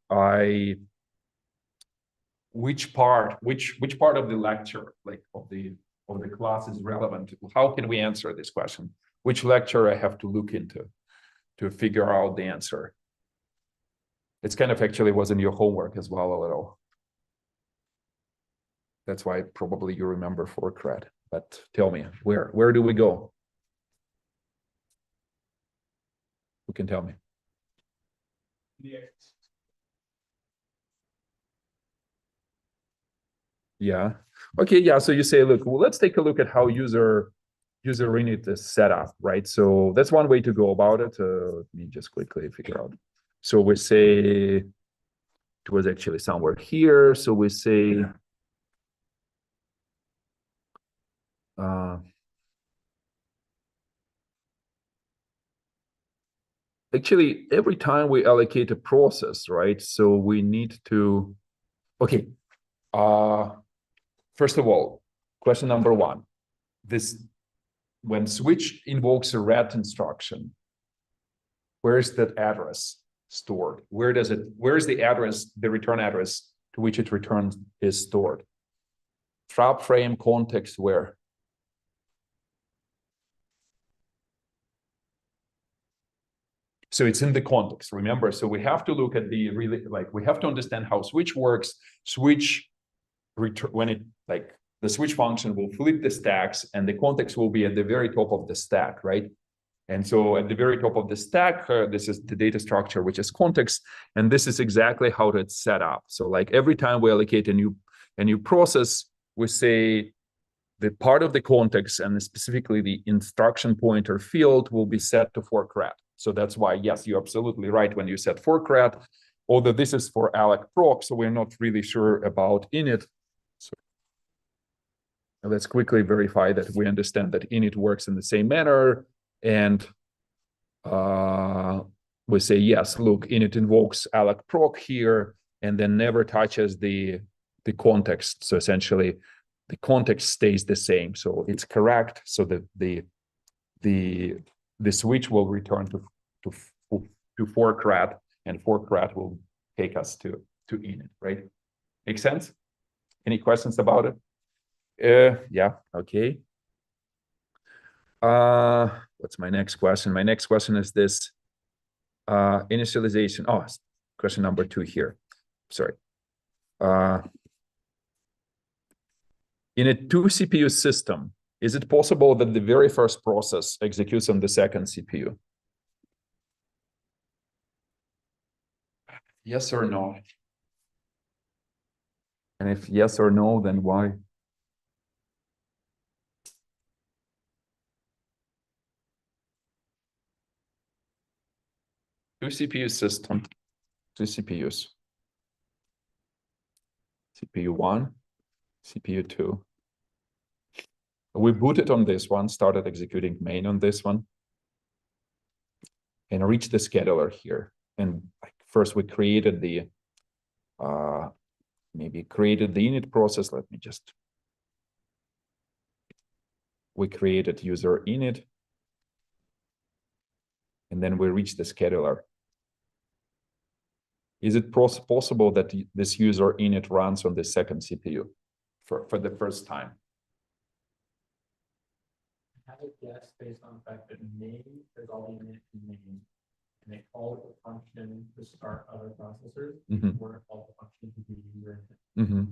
which part of the lecture, like of the class is relevant? How can we answer this question? Which lecture I have to look into to figure out the answer? It's kind of actually was in your homework as well a little. That's why probably you remember forkrat. But tell me, where do we go? Who can tell me? Yeah. Okay. Yeah. So you say, look, well, let's take a look at how user init is set up, right? So that's one way to go about it. Let me just quickly figure out. So we say it was actually somewhere here. So we say actually every time we allocate a process, right? So we need to, okay. First of all, question number one, when switch invokes a read instruction, where is that address stored? Where is the address, the return address to which it returns is stored? Trap frame context where? So it's in the context, remember? So we have to look at we have to understand how switch works. Switch the switch function will flip the stacks, and the context will be at the very top of the stack, right? And so at the very top of the stack, this is the data structure, which is context, and this is exactly how it's set up. So like every time we allocate a new process, we say the part of the context and specifically the instruction pointer field will be set to forkrat. So that's why, yes, you're absolutely right when you said forkrat, although this is for alloc proc, so we're not really sure about init. Let's quickly verify that we understand that init works in the same manner. And we say, yes, look, init invokes alloc proc here, and then never touches the context. So essentially, the context stays the same. So it's correct. So the switch will return to forkrat, and forkrat will take us to init, right? Make sense? Any questions about it? Yeah, okay. What's my next question? My next question is this. Initialization. Oh, question number 2 here. Sorry. In a 2 CPU system, is it possible that the very first process executes on the second CPU? Yes or no? And if yes or no, then why? Two CPU system, 2 CPUs. CPU 1, CPU 2. We booted on this one, started executing main on this one, and reached the scheduler here. And first we created the maybe created the init process. Let me just, we created user init, and then we reached the scheduler. Is it possible that this user init runs on the second CPU for the first time? I have a guess based on the fact that main is all the init in main, and they call it a function to start other processors, or it calls a function to be user init.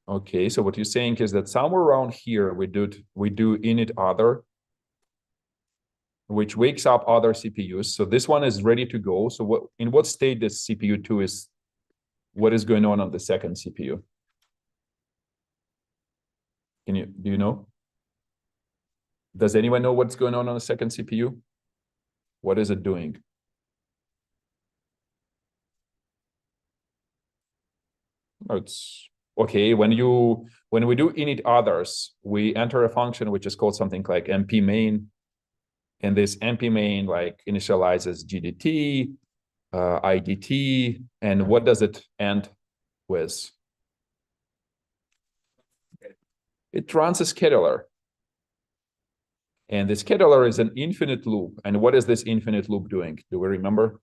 Okay, so what you're saying is that somewhere around here we do init other, which wakes up other CPUs. So this one is ready to go. So in what state this CPU 2 is? What is going on the second CPU? Do you know? Does anyone know what's going on the second CPU? What is it doing? Oh, it's okay. When we do init others, we enter a function which is called something like mp main, and this mp main like initializes GDT, IDT, and what does it end with? It runs a scheduler. And the scheduler is an infinite loop. And what is this infinite loop doing? Do we remember?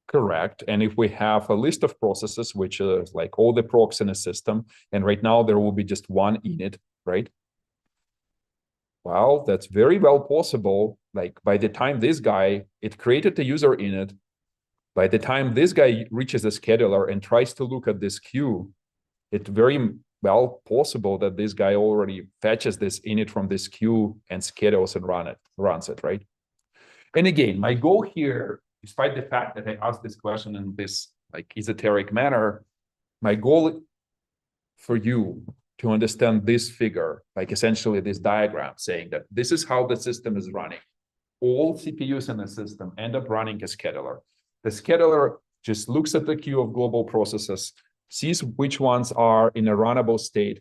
Correct. And if we have a list of processes, which is like all the procs in a system, and right now there will be just one init, right? Well, that's very well possible. Like by the time this guy, it created the user init, by the time this guy reaches the scheduler and tries to look at this queue, it's very well possible that this guy already fetches this init from this queue and schedules and runs it, right? And again, my goal here, despite the fact that I asked this question in this like esoteric manner, my goal for you to understand this figure, like essentially this diagram saying that this is how the system is running. All CPUs in the system end up running a scheduler. The scheduler just looks at the queue of global processes, sees which ones are in a runnable state,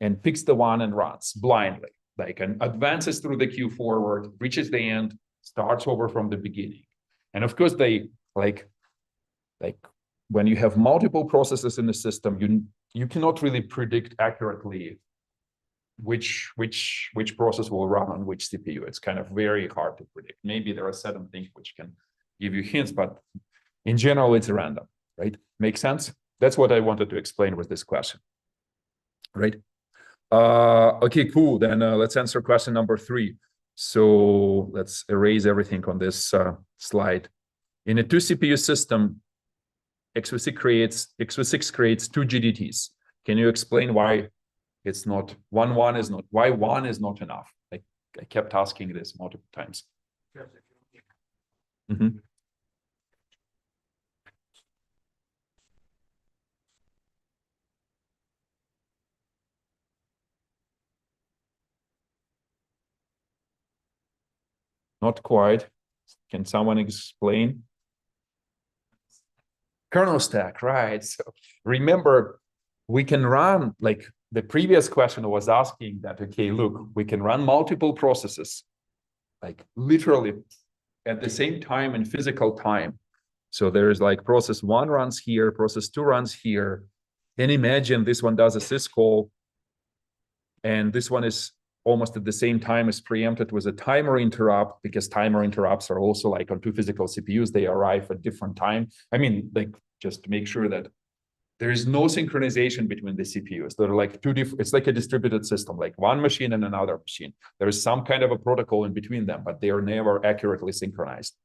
and picks the one and runs blindly, like and advances through the queue forward, reaches the end, starts over from the beginning. And of course, they like when you have multiple processes in the system, you cannot really predict accurately which process will run on which CPU. It's kind of very hard to predict. Maybe there are certain things which can give you hints, but in general, it's random, right? Make sense? That's what I wanted to explain with this question, right? Okay, cool. Then let's answer question number 3. So let's erase everything on this slide. In a 2 CPU system, x86 creates 2 GDTs. Can you explain why it's not why one is not enough? Like I kept asking this multiple times. Not quite. Can someone explain? Kernel stack, right? So remember, we can run, like the previous question was asking that, okay, look, we can run multiple processes, like literally at the same time in physical time. So there's like process one runs here, process two runs here. And imagine this one does a syscall, and this one is almost at the same time as preempted with a timer interrupt, because timer interrupts are also like on two physical CPUs, they arrive at different time. I mean, like just to make sure that there is no synchronization between the CPUs. They're like two different, it's like a distributed system, like one machine and another machine. There is some kind of a protocol in between them, but they are never accurately synchronized.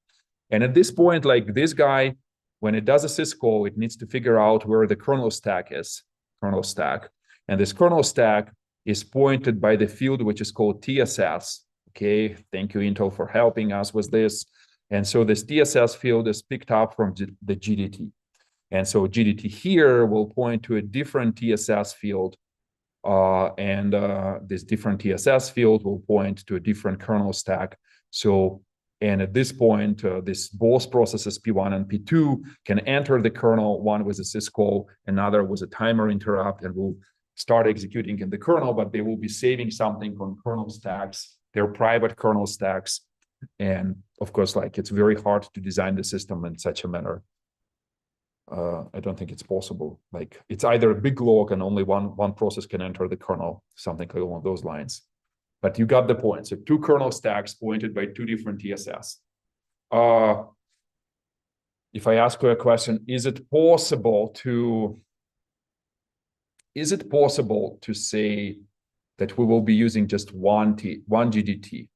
And at this point, like this guy, when it does a syscall, it needs to figure out where the kernel stack is, kernel stack. And this kernel stack is pointed by the field which is called TSS. Okay, thank you, Intel, for helping us with this. And so this TSS field is picked up from the GDT. And so GDT here will point to a different TSS field, and this different TSS field will point to a different kernel stack. So, and at this point, this both processes P1 and P2 can enter the kernel, one with a syscall, another with a timer interrupt, and will start executing in the kernel, but they will be saving something on kernel stacks, their private kernel stacks. And of course, like it's very hard to design the system in such a manner. I don't think it's possible. Like it's either a big log and only one process can enter the kernel, something along those lines. But you got the point. So two kernel stacks pointed by two different TSS. If I ask you a question, is it possible to say that we will be using just one GDT?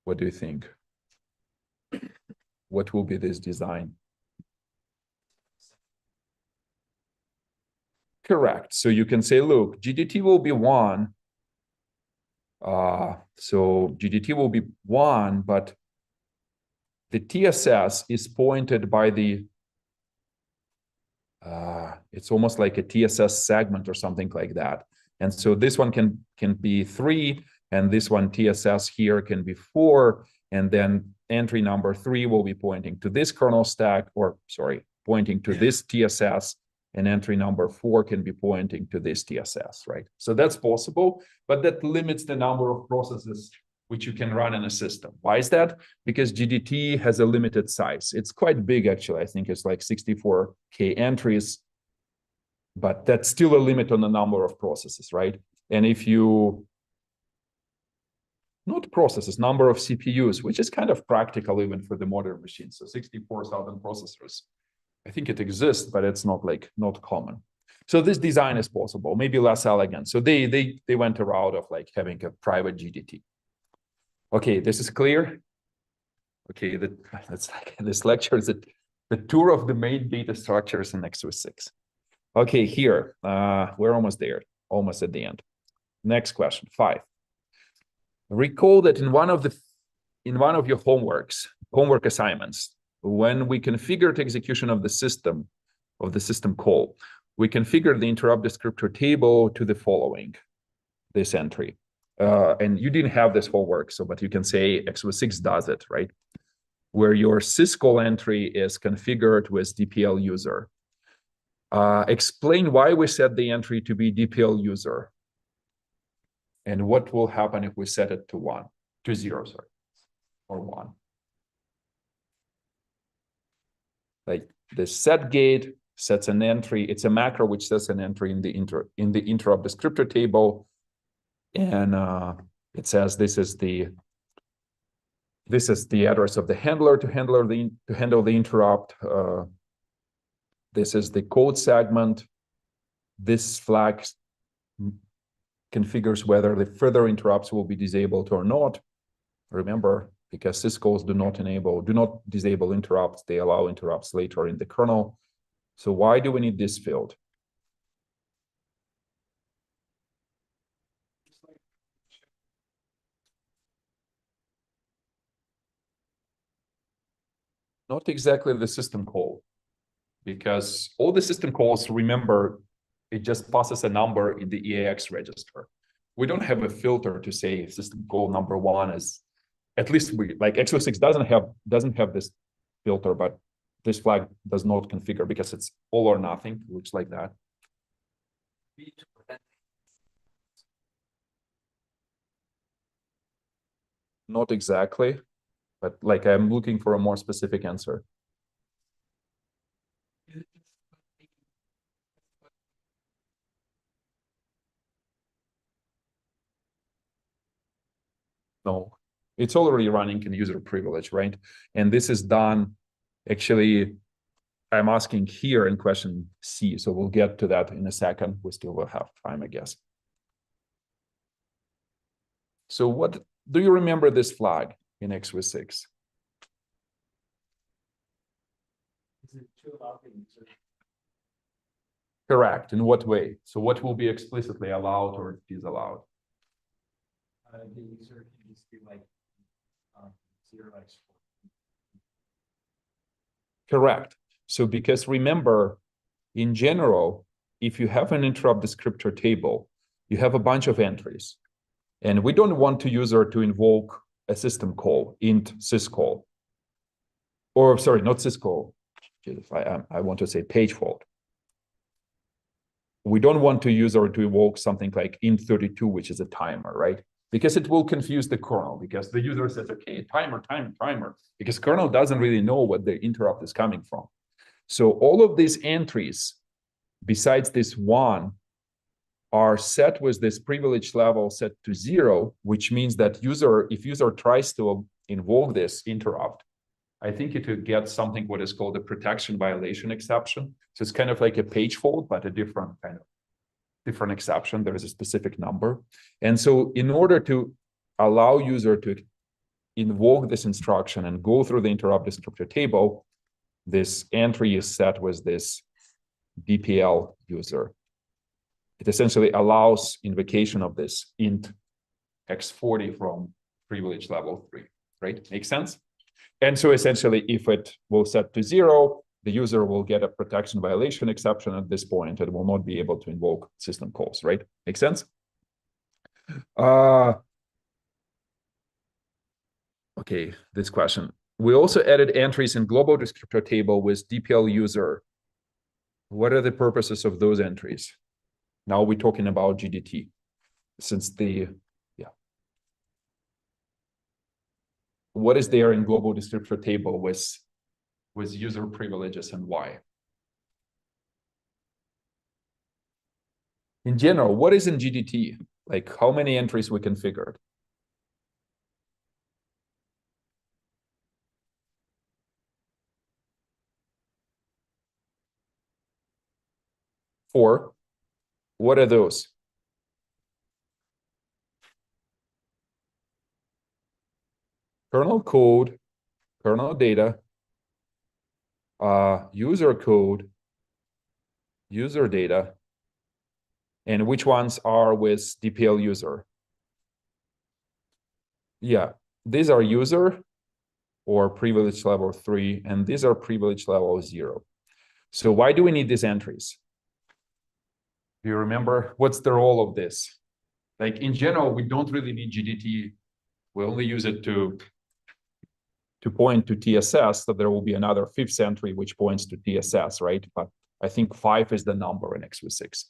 What do you think? What will be this design? Correct. So you can say, look, GDT will be one. So GDT will be one, but the TSS is pointed by the, it's almost like a TSS segment or something like that. And so this one can be 3, and this one TSS here can be 4, and then entry number 3 will be pointing to this kernel stack, or sorry, pointing to this TSS, and entry number 4 can be pointing to this TSS, right? So that's possible, but that limits the number of processes which you can run in a system. Why is that? Because GDT has a limited size. It's quite big, actually. I think it's like 64K entries, but that's still a limit on the number of processes, right? And if you, not processes, number of CPUs, which is kind of practical even for the modern machines. So 64,000 processors. I think it exists, but it's not common. So this design is possible, maybe less elegant. So they went a route of like having a private GDT. Okay, this is clear. Okay, that's like this lecture is the tour of the main data structures in x86. Okay, here we're almost there, almost at the end. Next question, 5. Recall that in one of your homework assignments, when we configured execution of the system call, we configured the interrupt descriptor table to the following, this entry. And you didn't have this homework, but you can say x86 does it, right? Where your syscall entry is configured with DPL user. Explain why we set the entry to be DPL user, and what will happen if we set it to 0, or 1. Like the set gate sets an entry. It's a macro which sets an entry in the interrupt descriptor table, and it says this is the address of the handler to handle the interrupt. This is the code segment. This flag configures whether the further interrupts will be disabled or not. Remember, because syscalls do not disable interrupts, they allow interrupts later in the kernel. So why do we need this field? Not exactly the system call, because all the system calls, remember, it just passes a number in the EAX register. We don't have a filter to say system call number one is, at least we, like x86 doesn't have this filter, but this flag does not configure because it's all or nothing, looks like that. Not exactly, but like I'm looking for a more specific answer. No, it's already running in user privilege, right? And this is done, actually, I'm asking here in question C, so we'll get to that in a second. We still will have time, I guess. So what, do you remember this flag in x86? Is it to allow the user? Correct. In what way? So what will be explicitly allowed or disallowed? The user can just do like 0x4. Correct. So because remember, in general, if you have an interrupt descriptor table, you have a bunch of entries. And we don't want the user to invoke a system call, int syscall. Or sorry, not syscall. I want to say page fault. We don't want the user to invoke something like int32, which is a timer, right? Because it will confuse the kernel, because the user says, okay, timer, because kernel doesn't really know what the interrupt is coming from. So all of these entries, besides this one, are set with this privilege level set to 0, which means that if user tries to invoke this interrupt, I think it will get something what is called a protection violation exception. So it's kind of like a page fault, but a different exception. There is a specific number. And so in order to allow user to invoke this instruction and go through the interrupt descriptor table, this entry is set with this DPL user. It essentially allows invocation of this int x40 from privilege level 3, right? Make sense? And so essentially, if it will set to 0, the user will get a protection violation exception at this point and will not be able to invoke system calls, right? Make sense? Okay, this question. We also added entries in global descriptor table with DPL user. What are the purposes of those entries? Now we're talking about GDT, since what is there in global descriptor table with user privileges and why? In general, what is in GDT? Like how many entries we configured? 4. What are those? Kernel code, kernel data, user code, user data, and which ones are with DPL user? Yeah, these are user or privilege level 3, and these are privilege level 0. So why do we need these entries? Do you remember what's the role of this? Like in general, we don't really need GDT. We only use it to point to TSS, so there will be another 5th entry which points to TSS, right? But I think 5 is the number in x86.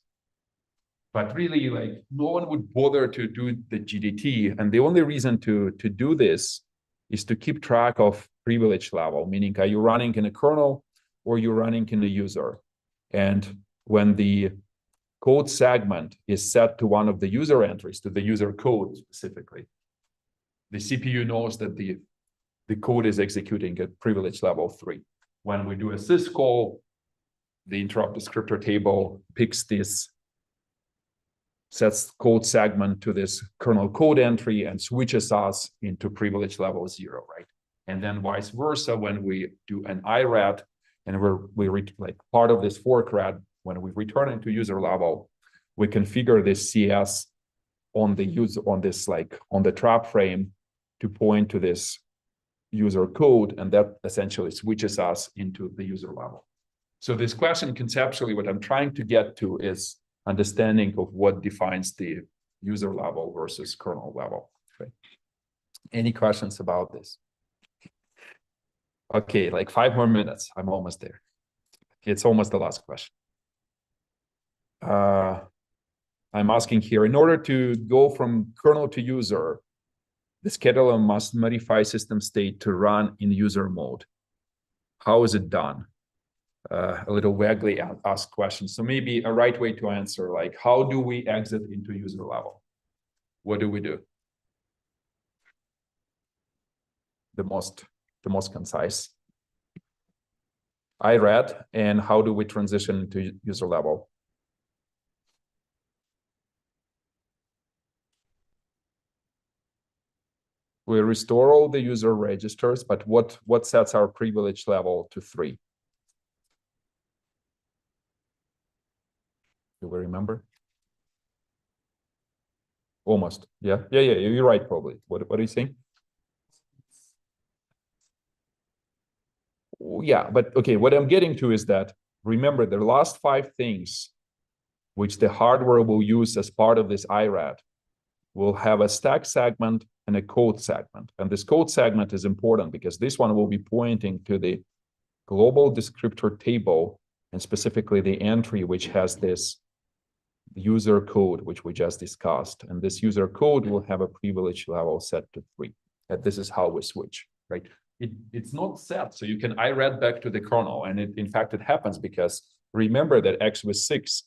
But really, like no one would bother to do the GDT, and the only reason to do this is to keep track of privilege level, meaning are you running in a kernel or you're running in the user? And when the code segment is set to one of the user entries, to the user code specifically, the CPU knows that the code is executing at privilege level 3. When we do a syscall, the interrupt descriptor table picks this, sets code segment to this kernel code entry and switches us into privilege level 0, right? And then vice versa, when we do an IRAD and like part of this fork RAD, when we return into user level, we configure this CS on the user, on the trap frame to point to this user code, and that essentially switches us into the user level. So this question, conceptually, what I'm trying to get to is understanding of what defines the user level versus kernel level. Okay. Any questions about this? Okay, like 5 more minutes. I'm almost there. It's almost the last question. I'm asking here, in order to go from kernel to user, the scheduler must modify system state to run in user mode. How is it done? A little vaguely asked question. So maybe a right way to answer, like, how do we exit into user level? What do we do? The most concise. I read, and how do we transition to user level? We restore all the user registers, but what sets our privilege level to 3? Do we remember? Almost. Yeah. You're right, probably. What are you saying? Yeah, but okay, what I'm getting to is that, remember, the last 5 things which the hardware will use as part of this IRAD will have a stack segment and a code segment. And this code segment is important because this one will be pointing to the global descriptor table, and specifically the entry which has this user code, which we just discussed. And this user code will have a privilege level set to 3. And this is how we switch, right? It's not set, so you can IRAD back to the kernel. And in fact, it happens because remember that x86,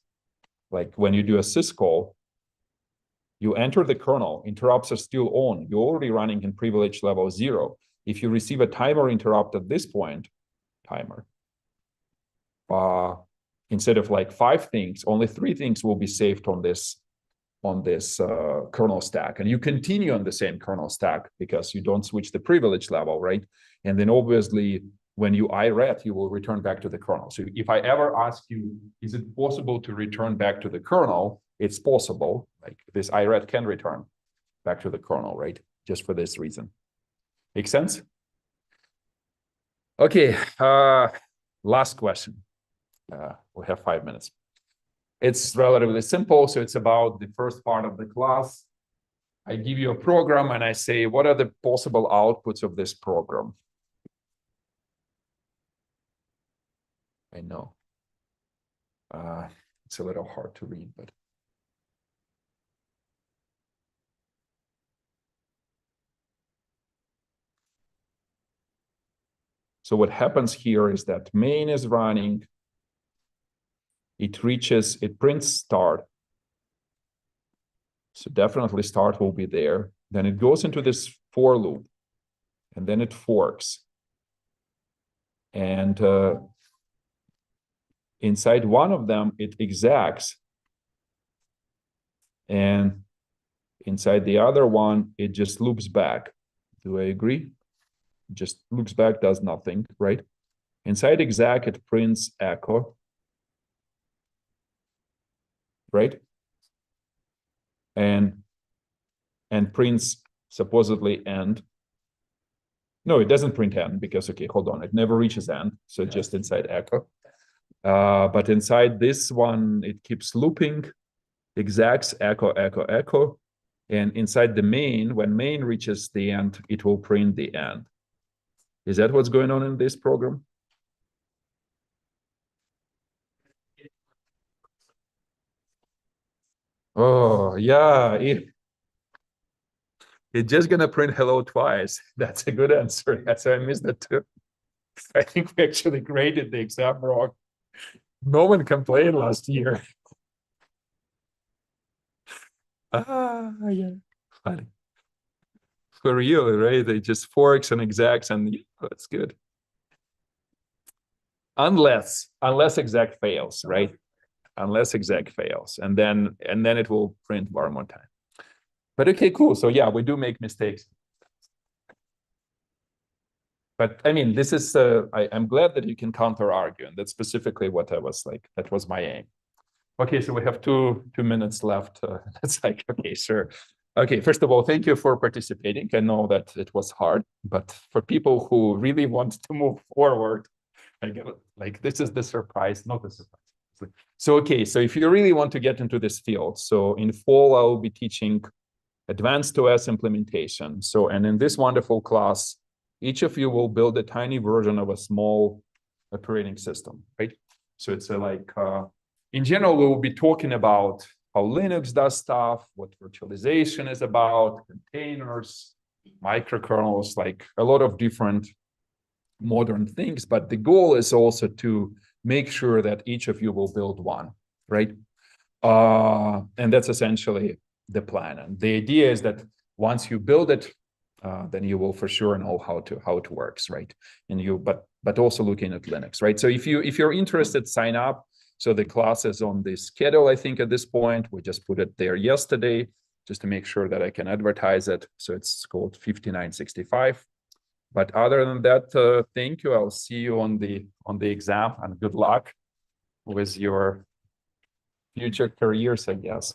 like when you do a syscall, you enter the kernel, interrupts are still on. You're already running in privilege level 0. If you receive a timer interrupt at this point, instead of like 5 things, only 3 things will be saved on this kernel stack, and you continue on the same kernel stack because you don't switch the privilege level, right? And then obviously, when you IRAD, you will return back to the kernel. So if I ever ask you, is it possible to return back to the kernel? It's possible. Like this IRAD can return back to the kernel, right? Just for this reason. Make sense? Okay. Last question. We have 5 minutes. It's relatively simple. So it's about the first part of the class. I give you a program and I say, what are the possible outputs of this program? I know. It's a little hard to read, but. So what happens here is that main is running. It prints start. So definitely start will be there. Then it goes into this for loop, and then it forks. And inside one of them, it execs. And inside the other one, it just loops back. Do I agree? Just loops back, does nothing, right? Inside exec, it prints echo. Right? And prints supposedly end. No, it doesn't print end because, okay, hold on, it never reaches end. So just inside echo. But inside this one, it keeps looping, execs, echo, echo, echo. And inside the main, when main reaches the end, it will print the end. Is that what's going on in this program? Oh, yeah. It's just going to print hello twice. That's a good answer. That's why I missed that too. I think we actually graded the exam wrong. No one complained last year. Yeah. Funny. For real, right? They just forks and execs, and yeah, that's good. Unless exec fails, right? Unless exec fails, and then it will print one more time. But okay, cool. So yeah, we do make mistakes. But I mean, this is I'm glad that you can counter argue, and that's specifically what I was like. That was my aim. Okay, so we have two minutes left. That's like, okay, sure. Okay, first of all, thank you for participating. I know that it was hard, but for people who really want to move forward, like this is the surprise, not the surprise. So, okay, so if you really want to get into this field, so in fall, I will be teaching advanced OS implementation. So, and in this wonderful class, each of you will build a tiny version of a small operating system, right? So it's in general, we will be talking about how Linux does stuff, what virtualization is about, containers, microkernels, like a lot of different modern things. But the goal is also to make sure that each of you will build one, right? And that's essentially the plan. And the idea is that once you build it, then you will for sure know how it works, right? And but also looking at Linux, right? So if you're interested, sign up. So the class is on the schedule, I think, at this point. We just put it there yesterday just to make sure that I can advertise it. So it's called 5965. But other than that, thank you. I'll see you on the exam, and good luck with your future careers, I guess.